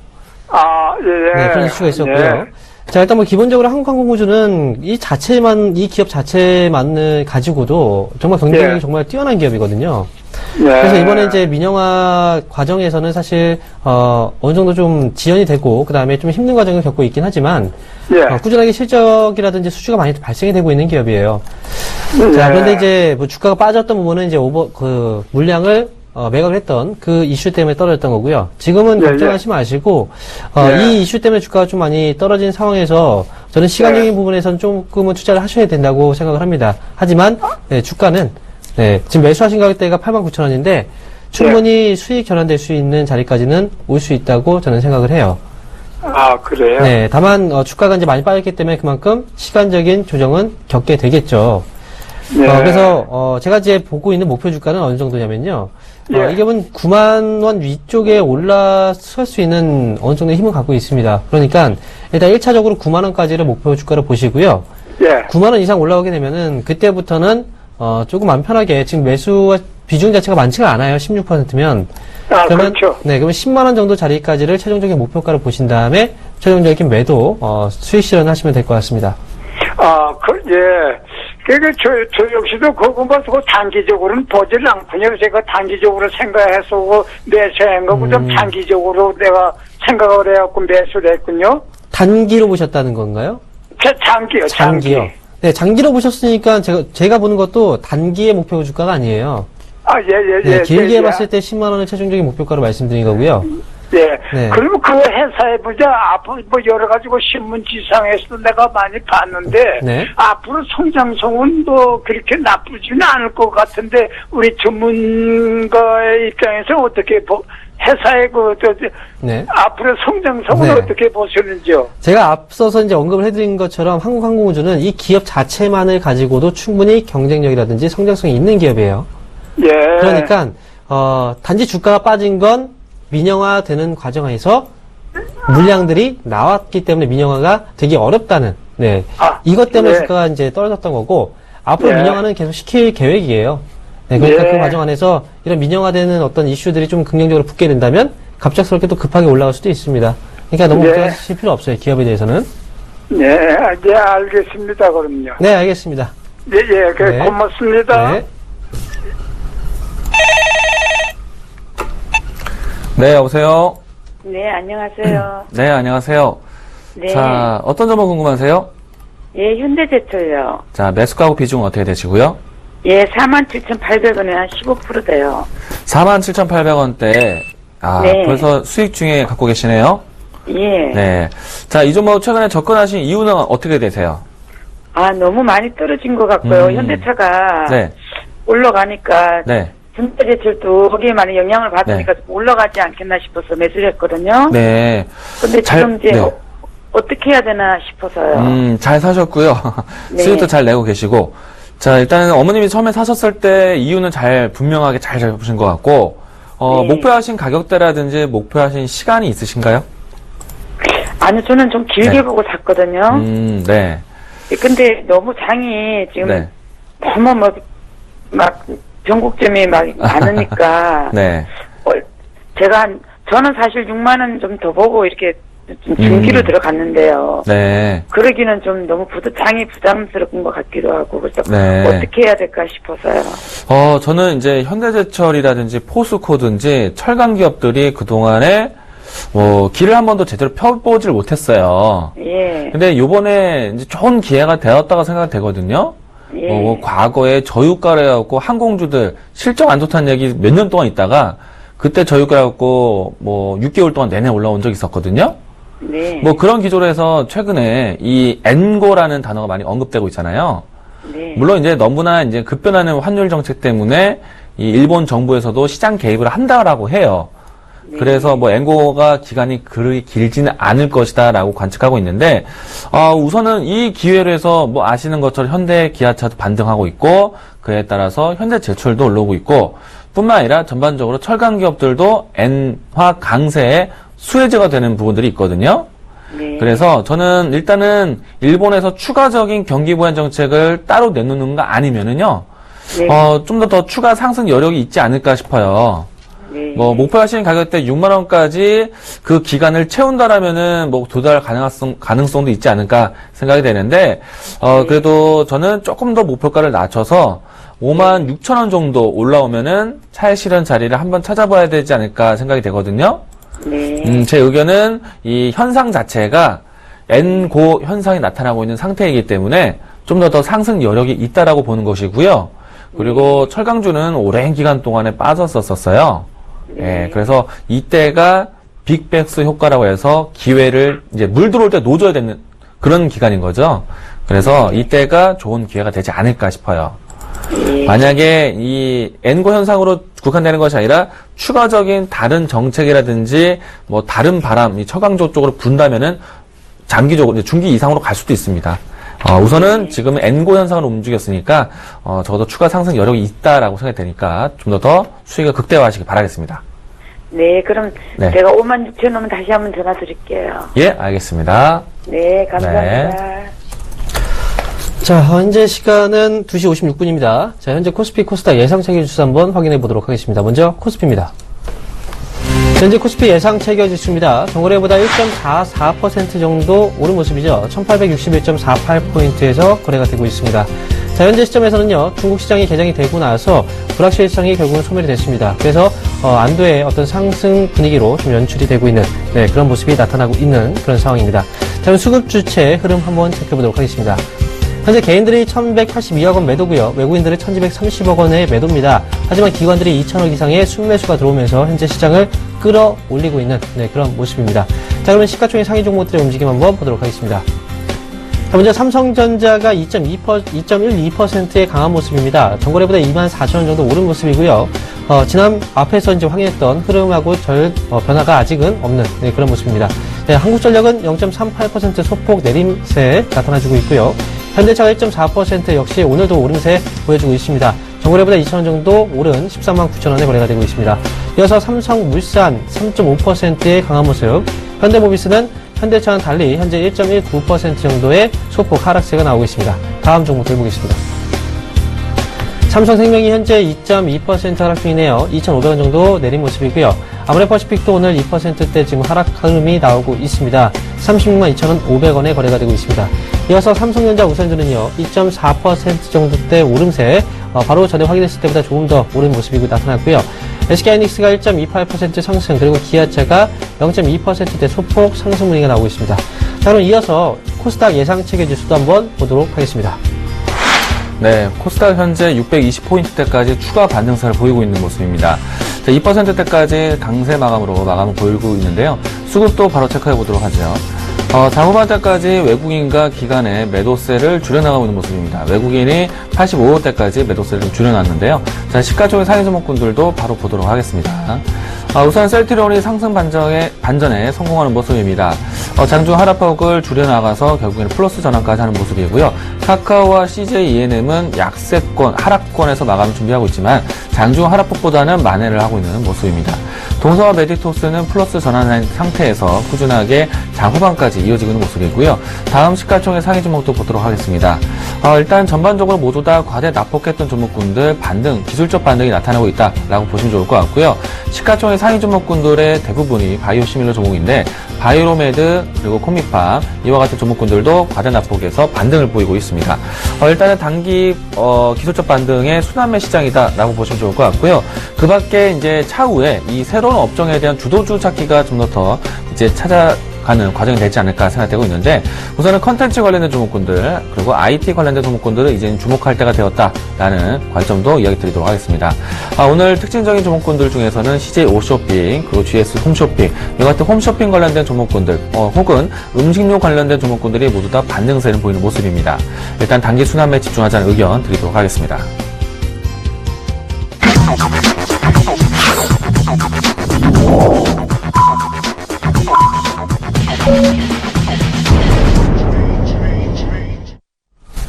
D: 아, 예, 예.
B: 네, 그런 이슈가 있었고요.
D: 예.
B: 자, 일단 뭐 기본적으로 한국항공우주는 이 기업 자체만을 가지고도 정말 경쟁력이
D: 예.
B: 정말 뛰어난 기업이거든요.
D: 예.
B: 그래서 이번에 이제 민영화 과정에서는 사실 어느 정도 좀 지연이 되고 그다음에 좀 힘든 과정을 겪고 있긴 하지만
D: 예.
B: 꾸준하게 실적이라든지 수주가 많이 발생이 되고 있는 기업이에요.
D: 예.
B: 자, 그런데 이제 뭐 주가가 빠졌던 부분은 이제 물량을 매각을 했던 그 이슈 때문에 떨어졌던 거고요. 지금은
D: 예,
B: 걱정하지 마시고,
D: 예.
B: 이 이슈 때문에 주가가 좀 많이 떨어진 상황에서 저는 시간적인 부분에서는 조금은 투자를 하셔야 된다고 생각을 합니다. 하지만, 네, 주가는, 네, 지금 매수하신 가격대가 89,000원인데, 충분히 수익 전환될 수 있는 자리까지는 올 수 있다고 저는 생각을 해요.
D: 아, 그래요?
B: 네, 다만, 주가가 이제 많이 빠졌기 때문에 그만큼 시간적인 조정은 겪게 되겠죠.
D: 네.
B: 그래서, 제가 이제 보고 있는 목표 주가는 어느 정도냐면요.
D: 예.
B: 이게 보면 9만 원 위쪽에 올라설 수 있는 어느 정도의 힘을 갖고 있습니다. 그러니까 일단 1차적으로 9만 원까지를 목표 주가로 보시고요.
D: 예.
B: 9만 원 이상 올라오게 되면은 그때부터는 조금 안 편하게 지금 매수 비중 자체가 많지가 않아요. 16%면.
D: 아,
B: 그러면
D: 그렇죠.
B: 네, 그러면 10만 원 정도 자리까지를 최종적인 목표가로 보신 다음에 최종적인 매도 수익 실현하시면 될 것 같습니다.
D: 아, 예. 저 역시도 그거 뭐 단기적으로는 보질 않군요. 제가 단기적으로 생각해서 매수한 거고 좀 장기적으로 내가 생각을 해갖고 매수를 했군요.
B: 단기로 보셨다는 건가요?
D: 장기요,
B: 장기요. 네, 장기로 보셨으니까 제가 보는 것도 단기의 목표 주가가 아니에요.
D: 아, 예.
B: 네, 길게 봤을 때 10만 원을 최종적인 목표가로 말씀드린 거고요.
D: 예.
B: 네.
D: 그리고 그 회사에 보자, 앞으로 뭐 여러 가지 신문지상에서도 내가 많이 봤는데,
B: 네.
D: 앞으로 성장성은 뭐 그렇게 나쁘지는 않을 것 같은데, 우리 전문가의 입장에서 어떻게 회사의
B: 네.
D: 앞으로 성장성은
B: 네.
D: 어떻게 보시는지요?
B: 제가 앞서서 이제 언급을 해드린 것처럼 한국항공우주는 이 기업 자체만을 가지고도 충분히 경쟁력이라든지 성장성이 있는 기업이에요.
D: 예.
B: 그러니까 단지 주가가 빠진 건 민영화되는 과정에서 물량들이 나왔기 때문에 민영화가 되기 어렵다는, 네.
D: 아,
B: 이것 때문에
D: 네.
B: 주가가 이제 떨어졌던 거고, 앞으로
D: 네.
B: 민영화는 계속 시킬 계획이에요. 네, 그러니까
D: 네.
B: 그 과정 안에서 이런 민영화되는 어떤 이슈들이 좀 긍정적으로 붙게 된다면 갑작스럽게 또 급하게 올라갈 수도 있습니다. 그러니까 너무
D: 네.
B: 걱정하실 필요 없어요, 기업에 대해서는.
D: 예, 알겠습니다, 그럼요.
B: 네, 알겠습니다.
D: 예,
B: 네.
D: 고맙습니다.
B: 네.
C: 네, 여보세요?
E: 네, 안녕하세요.
C: 네, 안녕하세요.
E: 네.
C: 자, 어떤 점이 궁금하세요?
E: 예, 현대제철요.
C: 자, 매수가하고 비중은 어떻게 되시고요?
E: 예, 47,800원에 한 15% 돼요.
C: 47,800원대. 아,
E: 네.
C: 벌써 수익 중에 갖고 계시네요?
E: 예.
C: 네. 자, 이 종목 최근에 접근하신 이유는 어떻게 되세요?
E: 아, 너무 많이 떨어진 것 같고요. 현대차가
C: 네.
E: 올라가니까
C: 네.
E: 현대제철도 거기에 많이 영향을 받으니까 좀 올라가지 않겠나 싶어서 매수를 했거든요.
C: 네.
E: 근데 지금 이제
C: 네.
E: 어떻게 해야 되나 싶어서요.
C: 잘 사셨고요.
E: 네.
C: 수익도 잘 내고 계시고. 자, 일단 어머님이 처음에 사셨을 때 이유는 분명하게 잘 잡으신 것 같고,
E: 네.
C: 목표하신 가격대라든지 목표하신 시간이 있으신가요?
E: 아니, 저는 좀 길게
C: 네.
E: 보고 샀거든요.
C: 네.
E: 근데 너무 장이 지금
C: 네.
E: 너무 막 변곡점이 막 많으니까
C: 네.
E: 저는 사실 6만 원 좀 더 보고 이렇게 좀 중기로 들어갔는데요.
C: 네.
E: 그러기는 좀 너무 장이 부담스러운 것 같기도 하고 그래서
C: 네.
E: 어떻게 해야 될까 싶어서요.
C: 저는 이제 현대제철이라든지 포스코든지 철강 기업들이 그동안에 길을 한 번도 제대로 펴보질 못했어요.
E: 예.
C: 근데 요번에 이제 좋은 기회가 되었다고 생각되거든요.
E: 예.
C: 과거에 저유가래갖고 항공주들 실적 안 좋다는 얘기 몇 년 동안 있다가 그때 저유가래갖고 6개월 동안 내내 올라온 적이 있었거든요.
E: 네.
C: 그런 기조로 해서 최근에 이 엔고라는 단어가 많이 언급되고 있잖아요.
E: 네.
C: 물론 이제 너무나 이제 급변하는 환율 정책 때문에 이 일본 정부에서도 시장 개입을 한다라고 해요.
E: 네.
C: 그래서 엔고가 기간이 그리 길지는 않을 것이다라고 관측하고 있는데, 우선은 이 기회로 해서 아시는 것처럼 현대 기아차도 반등하고 있고, 그에 따라서 현대제철도 올라오고 있고, 뿐만 아니라 전반적으로 철강 기업들도 엔화 강세에 수혜제가 되는 부분들이 있거든요.
E: 네.
C: 그래서 저는 일단은 일본에서 추가적인 경기 부양 정책을 따로 내놓는가 아니면은요,
E: 네.
C: 좀 더 추가 상승 여력이 있지 않을까 싶어요.
E: 네.
C: 목표하시는 가격대 6만원까지 그 기간을 채운다라면은 도달 가능성도 있지 않을까 생각이 되는데, 그래도 저는 조금 더 목표가를 낮춰서 5만 6천원 정도 올라오면은 차익 실현 자리를 한번 찾아봐야 되지 않을까 생각이 되거든요.
E: 네.
C: 제 의견은 이 현상 자체가 N고 현상이 나타나고 있는 상태이기 때문에 좀 더 상승 여력이 있다라고 보는 것이고요. 그리고 철강주는 오랜 기간 동안에 빠졌었어요. 예, 그래서 이때가 빅백스 효과라고 해서 기회를 이제 물 들어올 때 놓줘야 되는 그런 기간인 거죠. 그래서 이때가 좋은 기회가 되지 않을까 싶어요. 만약에 이 엔고 현상으로 국한되는 것이 아니라 추가적인 다른 정책이라든지 뭐 다른 바람, 이 처강조 쪽으로 분다면은 장기적으로 이제 중기 이상으로 갈 수도 있습니다. 우선은 지금 엔고 현상으로 움직였으니까 적어도 추가 상승 여력이 있다라고 생각이 되니까 좀 더 수익을 극대화하시기 바라겠습니다.
E: 네, 그럼
C: 네.
E: 제가 56,000 오면 다시 한번 전화 드릴게요.
C: 예, 알겠습니다.
E: 네, 감사합니다.
B: 자, 현재 시간은 2시 56분입니다. 자, 현재 코스피 코스닥 예상 체결 지수 한번 확인해 보도록 하겠습니다. 먼저 코스피입니다. 현재 코스피 예상 체결 지수입니다. 정거래보다 1.44% 정도 오른 모습이죠. 1861.48포인트에서 거래가 되고 있습니다. 자, 현재 시점에서는요, 중국 시장이 개장이 되고 나서 불확실성이 결국은 소멸이 됐습니다. 그래서 안도의 어떤 상승 분위기로 좀 연출이 되고 있는 그런 모습이 나타나고 있는 그런 상황입니다. 자, 그럼 수급 주체 흐름 한번 체크해보도록 하겠습니다. 현재 개인들이 1182억 원 매도고요. 외국인들은 1230억 원의 매도입니다. 하지만 기관들이 2000억 이상의 순매수가 들어오면서 현재 시장을 끌어올리고 있는 그런 모습입니다. 자, 그러면 시가총액 상위 종목들의 움직임 한번 보도록 하겠습니다. 자, 먼저 삼성전자가 2.12%의 강한 모습입니다. 전거래보다 24,000원 정도 오른 모습이고요. 지난 앞에서 이제 확인했던 흐름하고 변화가 아직은 없는 그런 모습입니다. 네, 한국전력은 0.38% 소폭 내림세 나타나주고 있고요. 현대차가 1.4% 역시 오늘도 오름세 보여주고 있습니다. 전거래보다 2,000원 정도 오른 139,000원에 거래가 되고 있습니다. 이어서 삼성물산 3.5%의 강한 모습, 현대모비스는 현대차와는 달리 현재 1.19% 정도의 소폭 하락세가 나오고 있습니다. 다음 종목들 보겠습니다. 삼성생명이 현재 2.2% 하락 중이네요. 2,500원 정도 내린 모습이고요. 아모레퍼시픽도 오늘 2%대 지금 하락 흐름이 나오고 있습니다. 36만 2,500원에 거래가 되고 있습니다. 이어서 삼성전자 우선주는요, 2.4% 정도대 오름세, 바로 전에 확인했을 때보다 조금 더 오른 모습이 나타났고요. SK하이닉스가 1.28% 상승, 그리고 기아차가 0.2%대 소폭 상승 분위기가 나오고 있습니다. 자, 그럼 이어서 코스닥 예상 체결 지수도 한번 보도록 하겠습니다.
C: 네, 코스닥 현재 620포인트대까지 추가 반등세를 보이고 있는 모습입니다. 2%대까지 강세 마감으로 마감을 보이고 있는데요. 수급도 바로 체크해 보도록 하죠. 장후반대까지 외국인과 기관의 매도세를 줄여나가고 있는 모습입니다. 외국인이 85호대까지 매도세를 줄여놨는데요. 자, 시가총액 상위 종목군들도 바로 보도록 하겠습니다. 우선 셀트리온이 상승 반전에 성공하는 모습입니다. 장중 하락폭을 줄여나가서 결국에는 플러스 전환까지 하는 모습이고요. 카카오와 CJ ENM은 약세권, 하락권에서 마감을 준비하고 있지만 장중 하락폭보다는 만회를 하고 있는 모습입니다. 동서와 메디토스는 플러스 전환한 상태에서 꾸준하게 장후반까지 이어지고 있는 모습이고요. 다음 시가총액 상위 종목도 보도록 하겠습니다. 일단 전반적으로 모두 다 과대 낙폭했던 종목군들 기술적 반등이 나타나고 있다라고 보시면 좋을 것 같고요. 시가총액 상위 종목군들의 대부분이 바이오 시밀러 종목인데 바이오로메드 그리고 코미팜 이와 같은 종목군들도 과대 낙폭에서 반등을 보이고 있습니다. 일단은 단기 기술적 반등의 순환매 시장이다라고 보시면 좋을 것 같고요. 그 밖에 이제 차후에 이 새로운 업종에 대한 주도주 찾기가 좀 더 이제 찾아가는 과정이 되지 않을까 생각되고 있는데, 우선은 컨텐츠 관련된 종목군들 그리고 IT 관련된 종목군들은 이제 주목할 때가 되었다라는 관점도 이야기 드리도록 하겠습니다. 오늘 특징적인 종목군들 중에서는 CJ 오쇼핑 그리고 GS 홈쇼핑 이와 같은 홈쇼핑 관련된 종목군들 혹은 음식료 관련된 종목군들이 모두 다 반등세를 보이는 모습입니다. 일단 단기 순환매에 집중하자는 의견 드리도록 하겠습니다.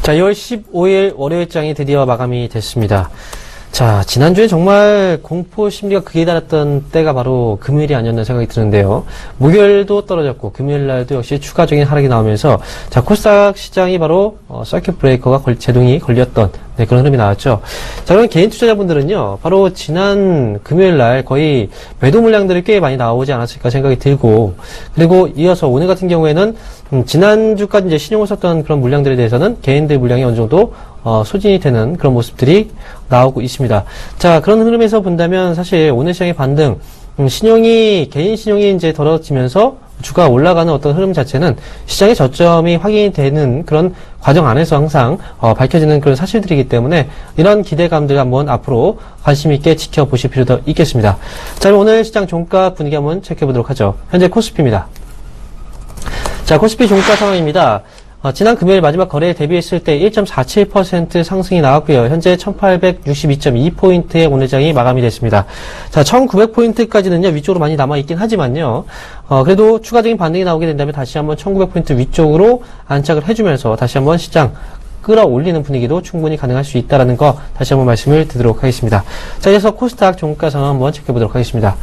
B: 자, 2월 15일 월요일장이 드디어 마감이 됐습니다. 자, 지난주에 정말 공포 심리가 극에 달했던 때가 바로 금요일이 아니었나 생각이 드는데요. 목요일도 떨어졌고 금요일 날도 역시 추가적인 하락이 나오면서 자, 코스닥 시장이 바로 서킷 브레이커가 제동이 걸렸던 그런 흐름이 나왔죠. 자, 그럼 개인 투자자분들은요, 바로 지난 금요일 날 거의 매도 물량들이 꽤 많이 나오지 않았을까 생각이 들고, 그리고 이어서 오늘 같은 경우에는 지난주까지 이제 신용을 썼던 그런 물량들에 대해서는 개인들 물량이 어느 정도 소진이 되는 그런 모습들이 나오고 있습니다. 자, 그런 흐름에서 본다면 사실 오늘 시장의 반등, 개인 신용이 이제 덜어지면서 주가가 올라가는 어떤 흐름 자체는 시장의 저점이 확인이 되는 그런 과정 안에서 항상 밝혀지는 그런 사실들이기 때문에 이런 기대감들 한번 앞으로 관심 있게 지켜보실 필요도 있겠습니다. 자, 그럼 오늘 시장 종가 분위기 한번 체크해 보도록 하죠. 현재 코스피입니다. 자, 코스피 종가 상황입니다. 지난 금요일 마지막 거래에 대비했을 때 1.47% 상승이 나왔고요. 현재 1862.2포인트의 오늘 장이 마감이 됐습니다. 자, 1900포인트까지는요, 위쪽으로 많이 남아있긴 하지만요, 그래도 추가적인 반등이 나오게 된다면 다시 한번 1900포인트 위쪽으로 안착을 해주면서 다시 한번 시장 끌어올리는 분위기도 충분히 가능할 수 있다는 거 다시 한번 말씀을 드리도록 하겠습니다. 자, 이어서 코스닥 종가 상황 한번 체크해보도록 하겠습니다.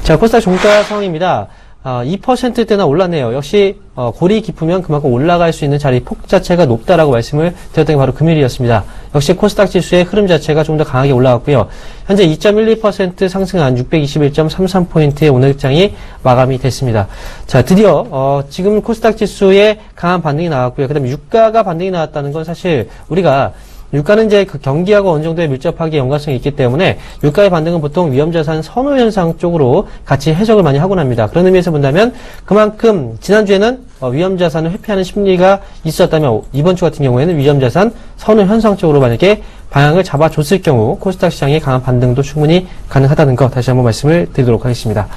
B: 자, 코스닥 종가 상황입니다. 2%대나 올랐네요. 역시 골이 깊으면 그만큼 올라갈 수 있는 자리 폭 자체가 높다라고 말씀을 드렸던 게 바로 금일이었습니다. 역시 코스닥 지수의 흐름 자체가 좀 더 강하게 올라갔고요. 현재 2.12% 상승한 621.33포인트의 오늘장이 마감이 됐습니다. 자, 드디어 지금 코스닥 지수에 강한 반등이 나왔고요. 그 다음에 유가가 반등이 나왔다는 건 사실 우리가 유가는 이제 그 경기하고 어느 정도의 밀접하게 연관성이 있기 때문에 유가의 반등은 보통 위험자산 선호 현상 쪽으로 같이 해석을 많이 하곤 합니다. 그런 의미에서 본다면 그만큼 지난주에는 위험자산을 회피하는 심리가 있었다면 이번 주 같은 경우에는 위험자산 선호 현상 쪽으로 만약에 방향을 잡아줬을 경우 코스닥 시장의 강한 반등도 충분히 가능하다는 거 다시 한번 말씀을 드리도록 하겠습니다.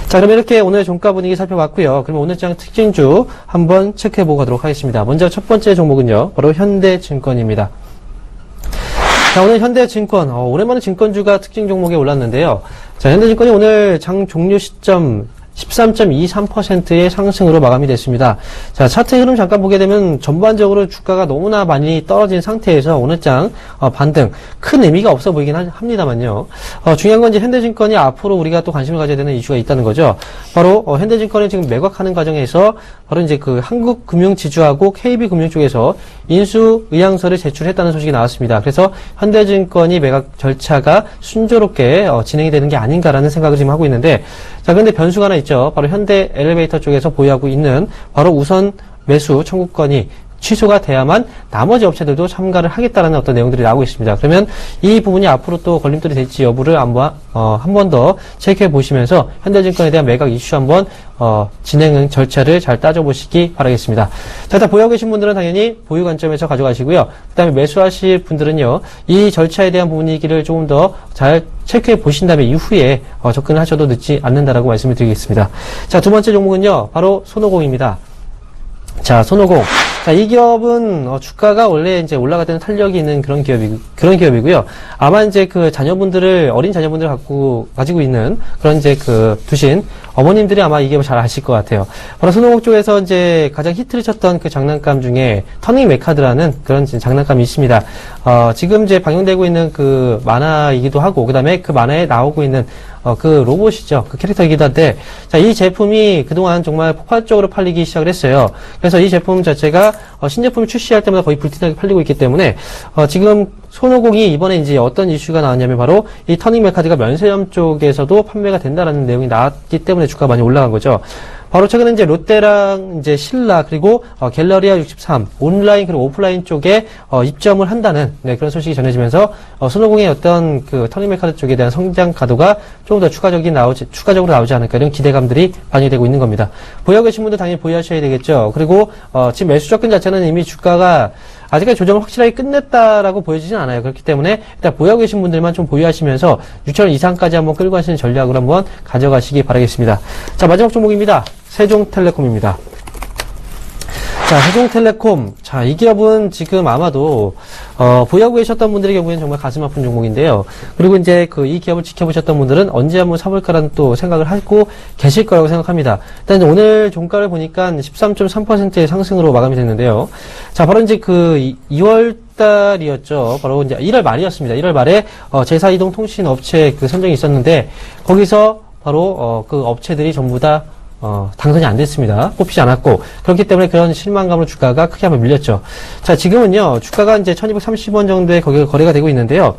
B: 자, 그럼 이렇게 오늘 종가 분위기 살펴봤고요. 그럼 오늘 장 특징주 한번 체크해보고 가도록 하겠습니다. 먼저 첫 번째 종목은요, 바로 현대증권입니다. 자, 오늘 현대증권, 오랜만에 증권주가 특징 종목에 올랐는데요. 자, 현대증권이 오늘 장 종료 시점 13.23%의 상승으로 마감이 됐습니다. 자, 차트 흐름 잠깐 보게 되면 전반적으로 주가가 너무나 많이 떨어진 상태에서 오늘 장 반등 큰 의미가 없어 보이긴 합니다만요. 중요한 건 이제 현대증권이 앞으로 우리가 또 관심을 가져야 되는 이슈가 있다는 거죠. 바로 현대증권이 지금 매각하는 과정에서 바로 이제 그 한국금융지주하고 KB금융 쪽에서 인수 의향서를 제출했다는 소식이 나왔습니다. 그래서 현대증권이 매각 절차가 순조롭게 진행이 되는 게 아닌가라는 생각을 지금 하고 있는데, 자, 그런데 변수가 하나 있죠. 바로 현대 엘리베이터 쪽에서 보유하고 있는 바로 우선 매수 청구권이 취소가 돼야만 나머지 업체들도 참가를 하겠다라는 어떤 내용들이 나오고 있습니다. 그러면 이 부분이 앞으로 또 걸림돌이 될지 여부를 한 번 더 체크해 보시면서 현대증권에 대한 매각 이슈 한번 진행 절차를 잘 따져보시기 바라겠습니다. 자, 일단 보유하고 계신 분들은 당연히 보유 관점에서 가져가시고요. 그 다음에 매수하실 분들은요, 이 절차에 대한 분위기를 조금 더 잘 체크해 보신 다음에 이후에 접근을 하셔도 늦지 않는다라고 말씀을 드리겠습니다. 자, 두 번째 종목은요, 바로 손오공입니다. 자, 손오공. 자, 이 기업은 주가가 원래 이제 올라가는 탄력이 있는 그런 기업이고요. 아마 이제 그 어린 자녀분들을 가지고 있는 그런 이제 두신 어머님들이 아마 이 기업을 잘 아실 것 같아요. 바로 손오공 쪽에서 이제 가장 히트를 쳤던 그 장난감 중에 터닝 메카드라는 그런 장난감이 있습니다. 지금 이제 방영되고 있는 그 만화이기도 하고, 그 다음에 그 만화에 나오고 있는 그 로봇이죠. 그 캐릭터이기도 한데, 자, 이 제품이 그동안 정말 폭발적으로 팔리기 시작을 했어요. 그래서 이 제품 자체가 신제품을 출시할 때마다 거의 불티나게 팔리고 있기 때문에 지금 손오공이 이번에 이제 어떤 이슈가 나왔냐면 바로 이 터닝 메카드가 면세점 쪽에서도 판매가 된다라는 내용이 나왔기 때문에 주가가 많이 올라간 거죠. 바로 최근에 이제 롯데랑 이제 신라 그리고 갤러리아 63 온라인 그리고 오프라인 쪽에 입점을 한다는 그런 소식이 전해지면서 손오공의 어떤 그 터닝 메카드 쪽에 대한 성장 가도가 조금 더 추가적으로 나오지 않을까 이런 기대감들이 반영되고 있는 겁니다. 보유하고 계신 분들 당연히 보유하셔야 되겠죠. 그리고 지금 매수 접근 자체는 이미 주가가 아직까지 조정을 확실하게 끝냈다라고 보여지진 않아요. 그렇기 때문에 일단 보유하고 계신 분들만 좀 보유하시면서 6,000원 이상까지 한번 끌고 가시는 전략으로 한번 가져가시기 바라겠습니다. 자, 마지막 종목입니다. 세종텔레콤입니다. 자, 세종텔레콤. 자, 이 기업은 지금 아마도, 보유하고 계셨던 분들의 경우에는 정말 가슴 아픈 종목인데요. 그리고 이제 이 기업을 지켜보셨던 분들은 언제 한번 사볼까라는 또 생각을 하고 계실 거라고 생각합니다. 일단 이제 오늘 종가를 보니까 13.3%의 상승으로 마감이 됐는데요. 자, 바로 이제 2월 달이었죠. 바로 이제 1월 말이었습니다. 1월 말에, 제사이동 통신 업체 선정이 있었는데, 거기서 바로, 그 업체들이 전부 다 당선이 안 됐습니다. 뽑히지 않았고, 그렇기 때문에 그런 실망감으로 주가가 크게 한번 밀렸죠. 자, 지금은요, 주가가 이제 1230원 정도에 거래가 되고 있는데요.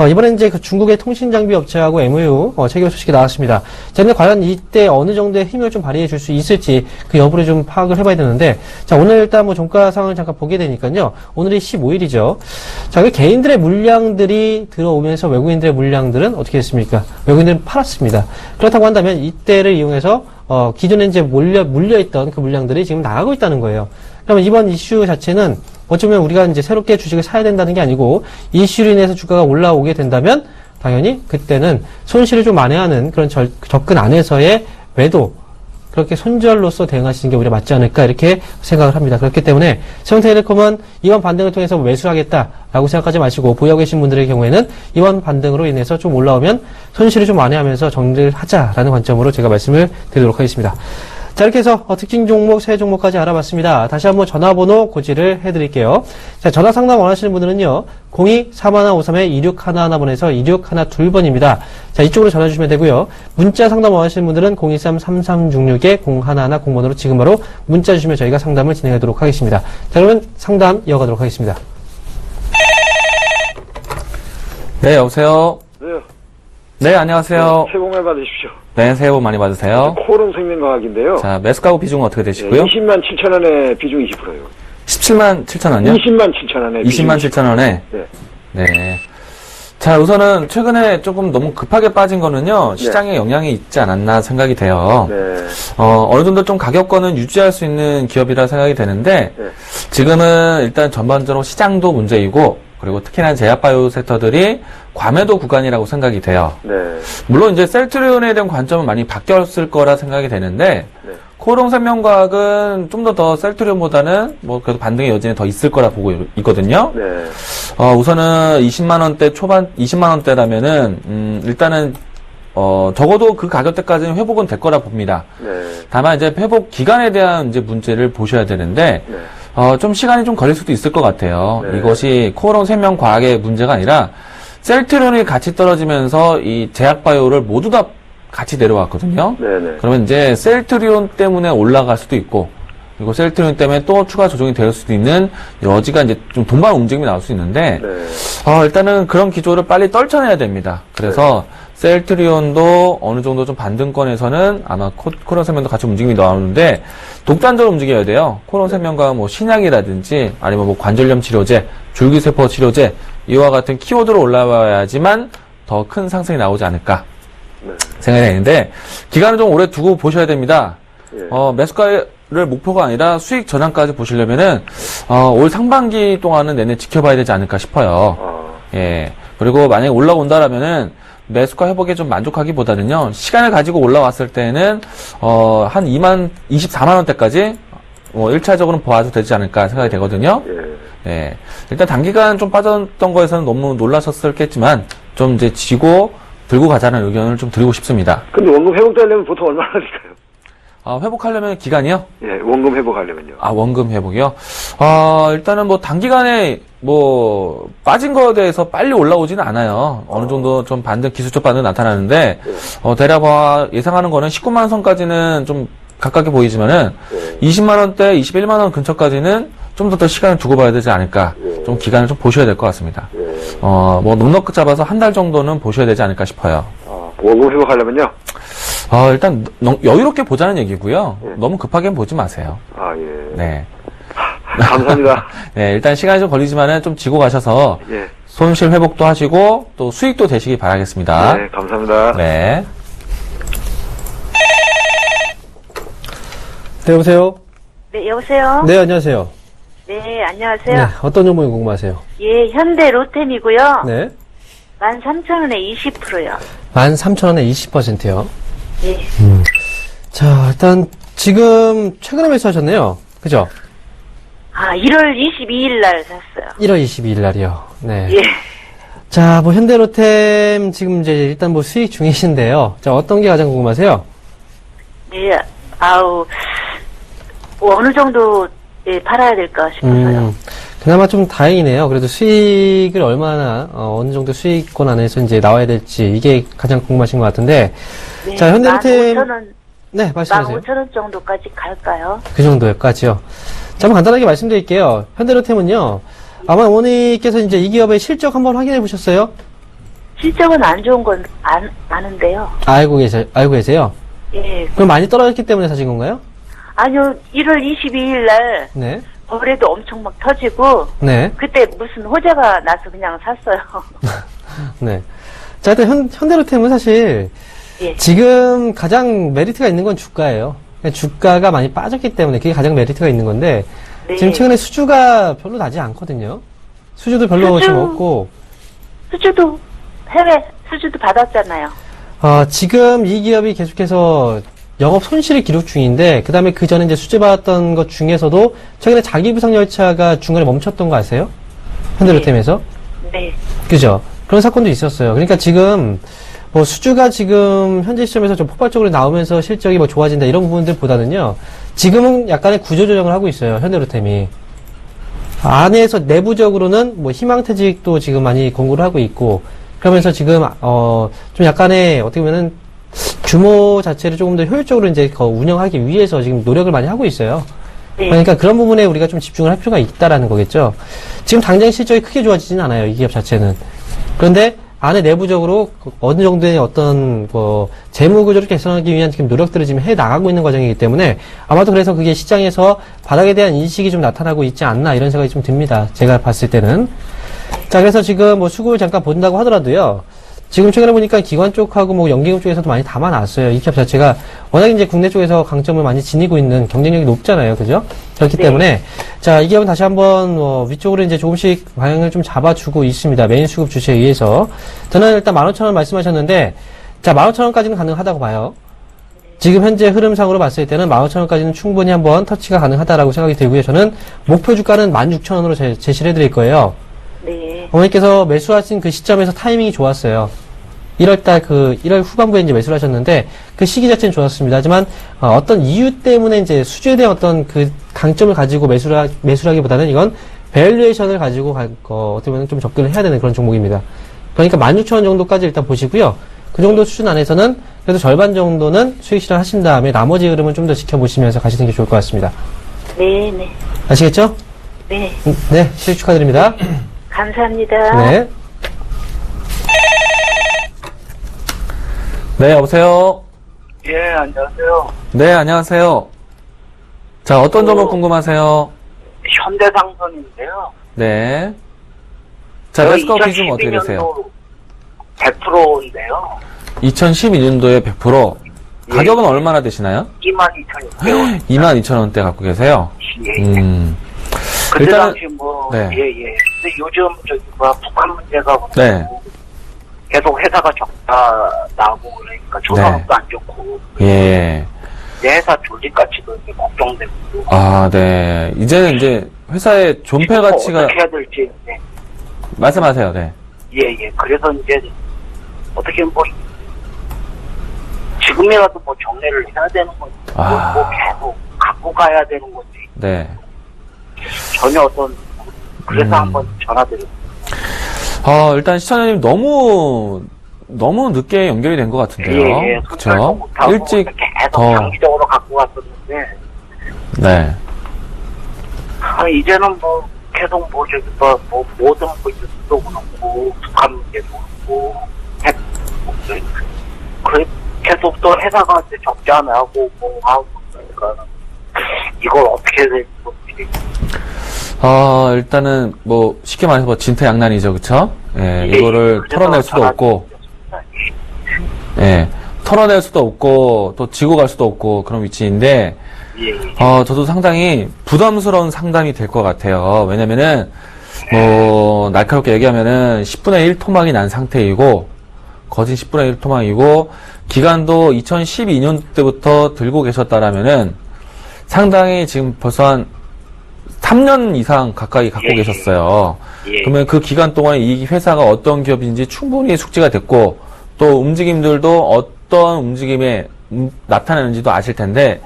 B: 이번엔 이제 중국의 통신장비 업체하고 MOU, 체결 소식이 나왔습니다. 자, 근데 과연 이때 어느 정도의 힘을 좀 발휘해 줄 수 있을지 그 여부를 좀 파악을 해봐야 되는데, 자, 오늘 일단 종가 상황을 잠깐 보게 되니까요. 오늘이 15일이죠. 자, 그 개인들의 물량들이 들어오면서 외국인들의 물량들은 어떻게 됐습니까? 외국인들은 팔았습니다. 그렇다고 한다면 이때를 이용해서 기존에 이제 물려있던 그 물량들이 지금 나가고 있다는 거예요. 그러면 이번 이슈 자체는 어쩌면 우리가 이제 새롭게 주식을 사야 된다는 게 아니고 이슈로 인해서 주가가 올라오게 된다면 당연히 그때는 손실을 좀 만회하는 그런 접근 안에서의 매도, 그렇게 손절로서 대응하시는 게 오히려 맞지 않을까 이렇게 생각을 합니다. 그렇기 때문에 세운텔레콤은 이번 반등을 통해서 매수하겠다라고 생각하지 마시고 보유하고 계신 분들의 경우에는 이번 반등으로 인해서 좀 올라오면 손실을 좀 만회하면서 정리를 하자라는 관점으로 제가 말씀을 드리도록 하겠습니다. 자, 이렇게 해서 특징 종목, 세 종목까지 알아봤습니다. 다시 한번 전화번호 고지를 해드릴게요. 자, 전화 상담 원하시는 분들은요, 02-3153-2611번에서 2612번입니다. 자, 이쪽으로 전화 주시면 되고요. 문자 상담 원하시는 분들은 023-3366-0110번으로 지금 바로 문자 주시면 저희가 상담을 진행하도록 하겠습니다. 자, 그러면 상담 이어가도록 하겠습니다.
C: 네, 여보세요.
F: 네.
C: 네, 안녕하세요.
F: 새해 복 많이 받으십시오.
C: 네, 새해 복 많이 받으세요.
F: 코롱생명과학인데요.
C: 자, 매수가구 비중은 어떻게 되시고요?
F: 20만 7천 원에 비중 20%요.
C: 17만 7천 원이요?
F: 20만 7천 원에
C: 20만 7천 원에?
F: 네.
C: 네. 자, 우선은 최근에 조금 너무 급하게 빠진 거는요, 시장에 영향이 있지 않았나 생각이 돼요.
F: 네.
C: 어느 정도 좀 가격권은 유지할 수 있는 기업이라 생각이 되는데,
F: 네.
C: 지금은 일단 전반적으로 시장도 문제이고, 그리고 특히나 제약바이오 섹터들이 과매도 구간이라고 생각이 돼요.
F: 네.
C: 물론 이제 셀트리온에 대한 관점은 많이 바뀌었을 거라 생각이 되는데,
F: 네.
C: 코롱생명과학은 좀 더 셀트리온보다는 뭐 그래도 반등의 여진이 더 있을 거라 보고 있거든요.
F: 네.
C: 우선은 20만원대 초반, 20만원대라면은, 일단은, 적어도 그 가격대까지는 회복은 될 거라 봅니다.
F: 네.
C: 다만 이제 회복 기간에 대한 이제 문제를 보셔야 되는데,
F: 네.
C: 좀 시간이 좀 걸릴 수도 있을 것 같아요.
F: 네.
C: 이것이 코롱생명과학의 문제가 아니라, 셀트리온이 같이 떨어지면서 이 제약바이오를 모두 다 같이 내려왔거든요.
F: 네네.
C: 그러면 이제 셀트리온 때문에 올라갈 수도 있고, 그리고 셀트리온 때문에 또 추가 조정이 될 수도 있는 여지가 이제 좀 동반 움직임이 나올 수 있는데,
F: 네.
C: 일단은 그런 기조를 빨리 떨쳐내야 됩니다. 그래서 셀트리온도 어느 정도 좀 반등권에서는 아마 코롱생명도 같이 움직임이 나오는데, 독단적으로 움직여야 돼요. 코롱생명과 뭐 신약이라든지 아니면 뭐 관절염 치료제, 줄기세포 치료제, 이와 같은 키워드로 올라와야지만 더 큰 상승이 나오지 않을까
F: 네.
C: 생각이 되는데, 기간을 좀 오래 두고 보셔야 됩니다.
F: 예.
C: 매수가를 목표가 아니라 수익 전환까지 보시려면은, 올 상반기 동안은 내내 지켜봐야 되지 않을까 싶어요. 예. 그리고 만약에 올라온다라면은, 매수가 회복에 좀 만족하기보다는요, 시간을 가지고 올라왔을 때는, 한 24만원대까지, 1차적으로는 보아도 되지 않을까 생각이 되거든요.
F: 예.
C: 예. 일단 단기간 좀 빠졌던 거에서는 너무 놀라셨었겠지만, 좀 이제 지고 들고 가자는 의견을 좀 드리고 싶습니다.
F: 근데 원금 회복되려면 보통 얼마나 걸릴까요?
C: 회복하려면 기간이요?
F: 예, 원금 회복하려면요.
C: 원금 회복이요? 일단은 뭐 단기간에 뭐 빠진 거에 대해서 빨리 올라오지는 않아요. 어느 정도 좀 반등, 기술적 반등 나타나는데, 대략 예상하는 거는 19만 선까지는 좀 가깝게 보이지만은, 20만원대, 21만원 근처까지는 좀 더 시간을 두고 봐야 되지 않을까. 좀 기간을 좀 보셔야 될 것 같습니다. 뭐 넉넉히 잡아서 한 달 정도는 보셔야 되지 않을까 싶어요.
F: 원금 회복하려면요?
C: 일단 여유롭게 보자는 얘기고요. 너무 급하게는 보지 마세요.
F: 예.
C: 네.
F: 감사합니다.
C: 네, 일단 시간이 좀 걸리지만은 좀 지고 가셔서
F: 예.
C: 손실 회복도 하시고 또 수익도 되시기 바라겠습니다.
F: 네, 감사합니다.
C: 네.
B: 네, 여보세요?
E: 네, 여보세요?
B: 네, 안녕하세요.
E: 네, 안녕하세요.
B: 네, 어떤 종목이 궁금하세요?
E: 예, 현대 로템이고요.
B: 네.
E: 13,000원에 20%요.
B: 13,000원에 20%요.
E: 예.
B: 자, 일단 지금 최근에 매수하셨네요. 그죠?
E: 1월 22일 날 샀어요.
B: 1월 22일 날이요. 네.
E: 예.
B: 자, 뭐 현대로템 지금 이제 일단 뭐 수익 중이신데요. 자, 어떤 게 가장 궁금하세요?
E: 예, 어느 정도 팔아야 될까 싶어서요.
B: 그나마 좀 다행이네요. 그래도 수익을 얼마나 어느 정도 수익권 안에서 이제 나와야 될지 이게 가장 궁금하신 것 같은데.
E: 네,
B: 자, 현대로템
E: 15,000원,
B: 네, 말씀하세요.
E: 15,000원 정도까지 갈까요?
B: 그 정도까지요. 자, 한번 간단하게 말씀드릴게요. 현대로템은요. 아마 어머니께서 이제 이 기업의 실적 한번 확인해 보셨어요?
E: 실적은 안 좋은 건 아는데요.
B: 알고 계세요?
E: 예.
B: 그럼 많이 떨어졌기 때문에 사신 건가요?
E: 아니요, 1월 22일 날
B: 네.
E: 거래도 엄청 막 터지고
B: 네.
E: 그때 무슨 호재가 나서 그냥 샀어요.
B: 네. 자, 일단 현대로템은 사실
E: 예.
B: 지금 가장 메리트가 있는 건 주가예요. 주가가 많이 빠졌기 때문에 그게 가장 메리트가 있는 건데
E: 네.
B: 지금 최근에 수주가 별로 나지 않거든요. 수주도 별로
E: 수주.
B: 지금 없고
E: 수주도 해외 수주도 받았잖아요.
B: 지금 이 기업이 계속해서 영업 손실을 기록 중인데, 그 다음에 그 전에 이제 수주받았던 것 중에서도 최근에 자기 부상 열차가 중간에 멈췄던 거 아세요? 현대로템에서?
E: 네.
B: 그죠? 그런 사건도 있었어요. 그러니까 지금, 뭐 수주가 지금 현재 시점에서 좀 폭발적으로 나오면서 실적이 뭐 좋아진다 이런 부분들보다는요, 지금은 약간의 구조조정을 하고 있어요. 현대로템이. 안에서 내부적으로는 뭐 희망퇴직도 지금 많이 공고를 하고 있고, 그러면서 지금, 좀 약간의 어떻게 보면은 규모 자체를 조금 더 효율적으로 이제 운영하기 위해서 지금 노력을 많이 하고 있어요.
E: 네.
B: 그러니까 그런 부분에 우리가 좀 집중을 할 필요가 있다라는 거겠죠. 지금 당장 실적이 크게 좋아지진 않아요, 이 기업 자체는. 그런데 안에 내부적으로 어느 정도의 어떤 뭐 재무 구조를 개선하기 위한 지금 노력들을 지금 해 나가고 있는 과정이기 때문에 아마도 그래서 그게 시장에서 바닥에 대한 인식이 좀 나타나고 있지 않나 이런 생각이 좀 듭니다. 제가 봤을 때는. 자, 그래서 지금 뭐 수급을 잠깐 본다고 하더라도요. 지금 최근에 보니까 기관 쪽하고 뭐 연기금 쪽에서도 많이 담아놨어요. 이 기업 자체가 워낙 이제 국내 쪽에서 강점을 많이 지니고 있는 경쟁력이 높잖아요. 그죠? 그렇기
E: 네.
B: 때문에 자, 이 기업은 다시 한번 위쪽으로 이제 조금씩 방향을 좀 잡아주고 있습니다. 메인 수급 주체에 의해서. 저는 일단 15,000원 말씀하셨는데 자, 15,000원까지는 가능하다고 봐요. 지금 현재 흐름상으로 봤을 때는 15,000원까지는 충분히 한번 터치가 가능하다라고 생각이 들고요. 저는 목표 주가는 16,000원으로 제시를 해드릴 거예요.
E: 네.
B: 어머니께서 매수하신 그 시점에서 타이밍이 좋았어요. 1월달 1월 후반부에 이제 매수를 하셨는데 그 시기 자체는 좋았습니다. 하지만 어떤 이유 때문에 이제 수주에 대한 어떤 그 강점을 가지고 매수를 하기보다는 이건 밸류에이션을 가지고 어떻게 보면 좀 접근을 해야 되는 그런 종목입니다. 그러니까 16,000원 정도까지 일단 보시고요. 그 정도 수준 안에서는 그래도 절반 정도는 수익 실현 하신 다음에 나머지 흐름은 좀 더 지켜보시면서 가시는 게 좋을 것 같습니다.
E: 네, 네.
B: 아시겠죠?
E: 네.
B: 네, 수익 축하드립니다.
E: 감사합니다.
B: 네.
C: 네, 여보세요?
D: 예, 안녕하세요.
C: 네, 안녕하세요. 자, 어떤 종목 궁금하세요?
D: 현대상선인데요.
C: 네. 자, 매수가 기준 어떻게 되세요?
D: 100%인데요.
C: 2012년도에 100%.
D: 예.
C: 가격은 얼마나 되시나요?
D: 22,000원이요.
C: 22,000원대 갖고 계세요?
D: 예. 그때
C: 일단은-
D: 당시
C: 네.
D: 근데 요즘 북한 문제가
C: 네.
D: 계속 회사가 적자 나고 그러니까 조선업도 안 좋고
C: 예.
D: 내 회사 조직가치도 이제 걱정되고
C: 아, 네. 이제는 이제 회사의 존폐
D: 지금
C: 가치가,
D: 어떻게 해야 될지
C: 말씀하세요, 네.
D: 예. 그래서 이제 어떻게 뭐 지금이라도 뭐 정리를 해야 되는 건지 뭐 계속 갖고 가야 되는 건지
C: 네.
D: 전혀 어떤 그래서 한번 전화드렸어요.
C: 일단 시청자님 너무 늦게 연결이 된 것 같은데요.
D: 예.
C: 그쵸?
D: 못하고
C: 일찍
D: 계속
C: 더,
D: 장기적으로 갖고 갔었는데
C: 네.
D: 이제는 뭐 계속 모든 뭐 뉴스도 그렇고 북한 문제도 그렇고 그 계속 또 회사가 이제 적자 나고 뭐 하고 그러니까 이걸 어떻게 해야 될지
C: 일단은 뭐 쉽게 말해서 뭐 진퇴양난이죠, 그쵸? 예, 이거를 털어낼 수도 없고, 예, 털어낼 수도 없고 또 지고 갈 수도 없고 그런 위치인데, 저도 상당히 부담스러운 상담이 될 것 같아요. 왜냐면은 뭐 날카롭게 얘기하면은 10분의 1 토막이 난 상태이고, 거진 10분의 1 토막이고, 기간도 2012년 때부터 들고 계셨다라면은 상당히 지금 벌써 한 3년 이상 가까이 갖고 계셨어요. 그러면 그 기간 동안에 이 회사가 어떤 기업인지 충분히 숙지가 됐고, 또 움직임들도 어떤 움직임에 나타나는지도 아실 텐데,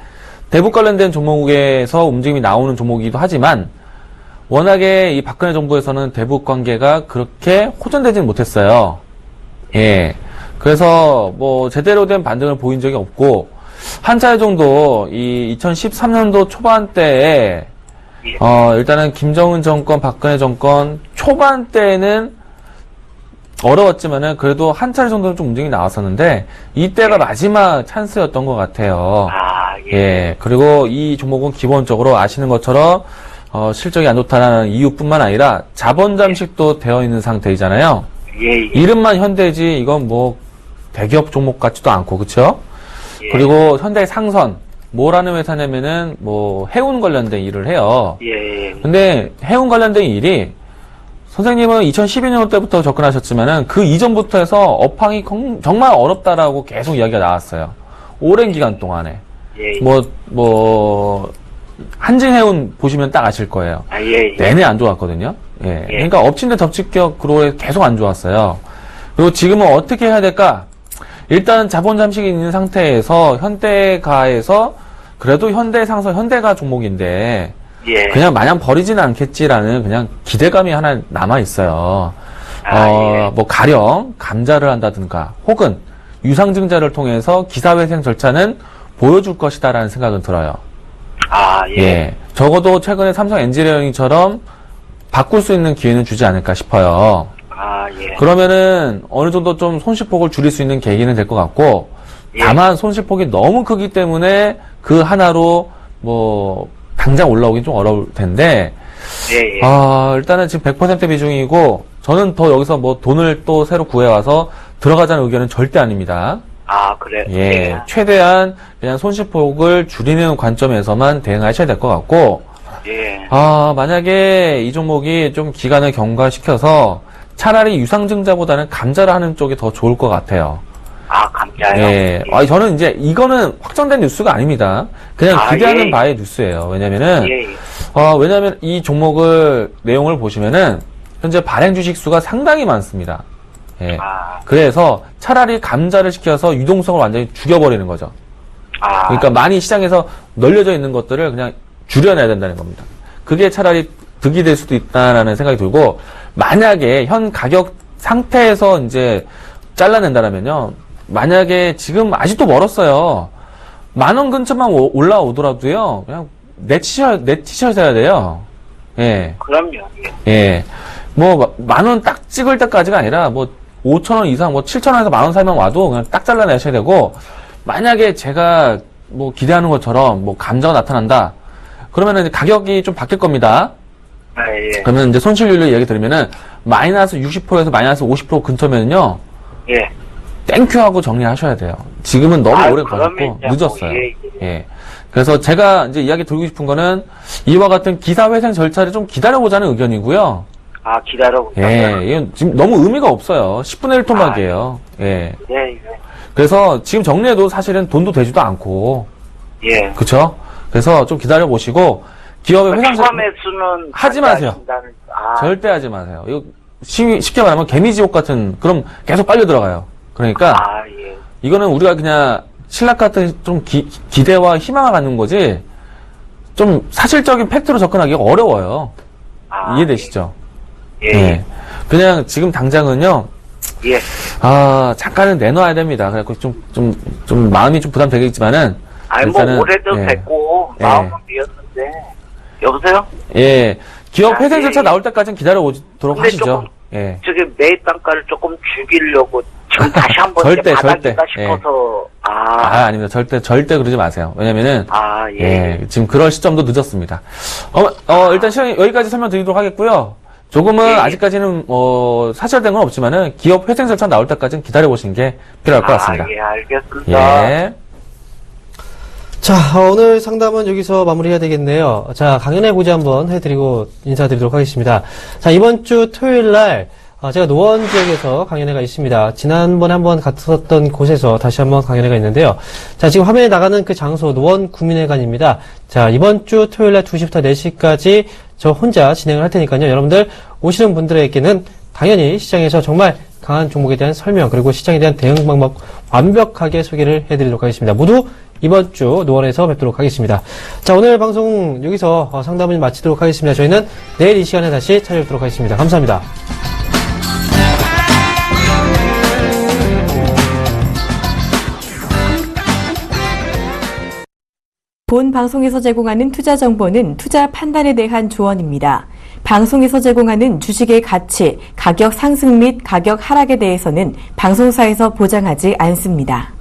C: 대북 관련된 종목에서 움직임이 나오는 종목이기도 하지만, 워낙에 이 박근혜 정부에서는 대북 관계가 그렇게 호전되지는 못했어요. 예. 그래서 뭐 제대로 된 반등을 보인 적이 없고, 한 차례 정도 이 2013년도 초반대에 일단은 김정은 정권, 박근혜 정권 초반때에는 어려웠지만은 그래도 한 차례 정도는 좀 움직임이 나왔었는데 이때가 마지막 찬스였던 것 같아요. 예. 그리고 이 종목은 기본적으로 아시는 것처럼 실적이 안 좋다는 이유뿐만 아니라 자본 잠식도 되어 있는 상태이잖아요. 이름만 현대지 이건 뭐 대기업 종목 같지도 않고, 그쵸?
D: 예.
C: 그리고 현대 상선, 뭐라는 회사냐면은, 뭐, 해운 관련된 일을 해요.
D: 예.
C: 근데 해운 관련된 일이, 선생님은 2012년 때부터 접근하셨지만은, 그 이전부터 해서 업황이 정말 어렵다라고 계속 이야기가 나왔어요. 오랜 기간 동안에.
D: 예.
C: 한진해운 보시면 딱 아실 거예요.
D: 아, 예.
C: 내내 안 좋았거든요. 예.
D: 예.
C: 그러니까 엎친 데 덮치격으로 계속 안 좋았어요. 그리고 지금은 어떻게 해야 될까? 일단 자본 잠식이 있는 상태에서 현대가에서 그래도 현대상선, 현대가 종목인데
D: 예.
C: 그냥 마냥 버리지는 않겠지라는 그냥 기대감이 하나 남아 있어요.
D: 예.
C: 뭐 가령 감자를 한다든가 혹은 유상증자를 통해서 기사회생 절차는 보여줄 것이다라는 생각은 들어요.
D: 아, 예.
C: 예. 적어도 최근에 삼성 엔지니어링처럼 바꿀 수 있는 기회는 주지 않을까 싶어요.
D: 아, 예.
C: 그러면은 어느 정도 좀 손실폭을 줄일 수 있는 계기는 될 것 같고,
D: 예.
C: 다만 손실폭이 너무 크기 때문에 그 하나로 뭐 당장 올라오긴 좀 어려울 텐데,
D: 예.
C: 일단은 지금 100% 비중이고, 저는 더 여기서 뭐 돈을 또 새로 구해와서 들어가자는 의견은 절대 아닙니다.
D: 아, 그래.
C: 예, 최대한 그냥 손실폭을 줄이는 관점에서만 대응하셔야 될 것 같고,
D: 예.
C: 만약에 이 종목이 좀 기간을 경과시켜서 차라리 유상증자보다는 감자를 하는 쪽이 더 좋을 것 같아요.
D: 아, 감자요?
C: 예. 저는 이제 이거는 확정된 뉴스가 아닙니다. 그냥 기대하는
D: 예.
C: 바의 뉴스예요. 왜냐면은,
D: 예.
C: 왜냐면 이 종목을, 내용을 보시면은, 현재 발행 주식 수가 상당히 많습니다. 예.
D: 아.
C: 그래서 차라리 감자를 시켜서 유동성을 완전히 죽여버리는 거죠.
D: 아.
C: 그러니까 많이 시장에서 널려져 있는 것들을 그냥 줄여내야 된다는 겁니다. 그게 차라리 득이 될 수도 있다라는 생각이 들고, 만약에 현 가격 상태에서 이제 잘라낸다라면요, 만약에 지금 아직도 멀었어요. 10,000원 근처만 올라오더라도요, 그냥 내티셔츠 해야 돼요. 예.
D: 그럼요. 예.
C: 예. 뭐, 10,000원 딱 찍을 때까지가 아니라, 뭐, 5,000원 이상, 뭐, 7,000원에서 10,000원 사이만 와도 그냥 딱 잘라내셔야 되고, 만약에 제가 뭐, 기대하는 것처럼, 뭐, 감자가 나타난다. 그러면은 이제 가격이 좀 바뀔 겁니다.
D: 아, 예.
C: 그러면 이제 손실률을 얘기 드리면은, 마이너스 60%에서 마이너스 50% 근처면은요,
D: 예.
C: 땡큐하고 정리하셔야 돼요. 지금은 너무 오래
D: 그러면
C: 걸렸고,
D: 이제
C: 늦었어요.
D: 뭐, 예.
C: 예. 그래서 제가 이제 이야기 드리고 싶은 거는, 이와 같은 기사회생 절차를 좀 기다려보자는 의견이고요.
D: 아, 기다려보자.
C: 예, 이건 지금 너무 의미가 없어요. 10분의 1 토막이에요. 예.
D: 예.
C: 그래서 지금 정리해도 사실은 돈도 되지도 않고,
D: 예.
C: 그쵸? 그래서 좀 기다려보시고, 기업의 회상
D: 추가 매수는
C: 하지 마세요.
D: 아,
C: 절대 하지 마세요. 이거 쉽게 말하면 개미지옥 같은, 그럼 계속 빨려 들어가요. 그러니까,
D: 아, 예.
C: 이거는 우리가 그냥 신락 같은 좀 기대와 희망을 갖는 거지, 좀 사실적인 팩트로 접근하기가 어려워요.
D: 아,
C: 이해되시죠?
D: 예.
C: 네. 그냥 지금 당장은요,
D: 예.
C: 잠깐은 내놔야 됩니다. 그래갖고 좀 마음이 좀 부담되겠지만은.
D: 아니, 뭐, 올해도
C: 예.
D: 됐고,
C: 예.
D: 마음은 비었는데. 여보세요?
C: 예. 기업
D: 아,
C: 회생
D: 예,
C: 절차
D: 예.
C: 나올 때까지는 기다려오도록
D: 근데
C: 하시죠.
D: 조금
C: 예.
D: 저기 매입 단가를 조금 죽이려고 지금 다시 한번
C: 절대,
D: 받아줄까
C: 절대.
D: 싶어서.
C: 아닙니다. 절대 그러지 마세요. 왜냐면은.
D: 예.
C: 예. 지금 그럴 시점도 늦었습니다. 일단 시간이 여기까지 설명드리도록 하겠고요. 조금은
D: 예.
C: 아직까지는 사실된 건 없지만은 기업 회생 절차 나올 때까지는 기다려보시는 게 필요할 것 같습니다.
D: 예, 알겠습니다.
C: 예.
B: 자, 오늘 상담은 여기서 마무리해야 되겠네요. 자, 강연의 고지 한번 해드리고 인사드리도록 하겠습니다. 자, 이번 주 토요일 날, 제가 노원 지역에서 강연회가 있습니다. 지난번에 한번 갔었던 곳에서 다시 한번 강연회가 있는데요. 자, 지금 화면에 나가는 그 장소, 노원 구민회관입니다. 자, 이번 주 토요일 날 2시부터 4시까지 저 혼자 진행을 할 테니까요. 여러분들 오시는 분들에게는 당연히 시장에서 정말 강한 종목에 대한 설명, 그리고 시장에 대한 대응 방법 완벽하게 소개를 해드리도록 하겠습니다. 모두 이번 주 노원에서 뵙도록 하겠습니다. 자, 오늘 방송 여기서 상담을 마치도록 하겠습니다. 저희는 내일 이 시간에 다시 찾아뵙도록 하겠습니다. 감사합니다.
A: 본 방송에서 제공하는 투자 정보는 투자 판단에 대한 조언입니다. 방송에서 제공하는 주식의 가치, 가격 상승 및 가격 하락에 대해서는 방송사에서 보장하지 않습니다.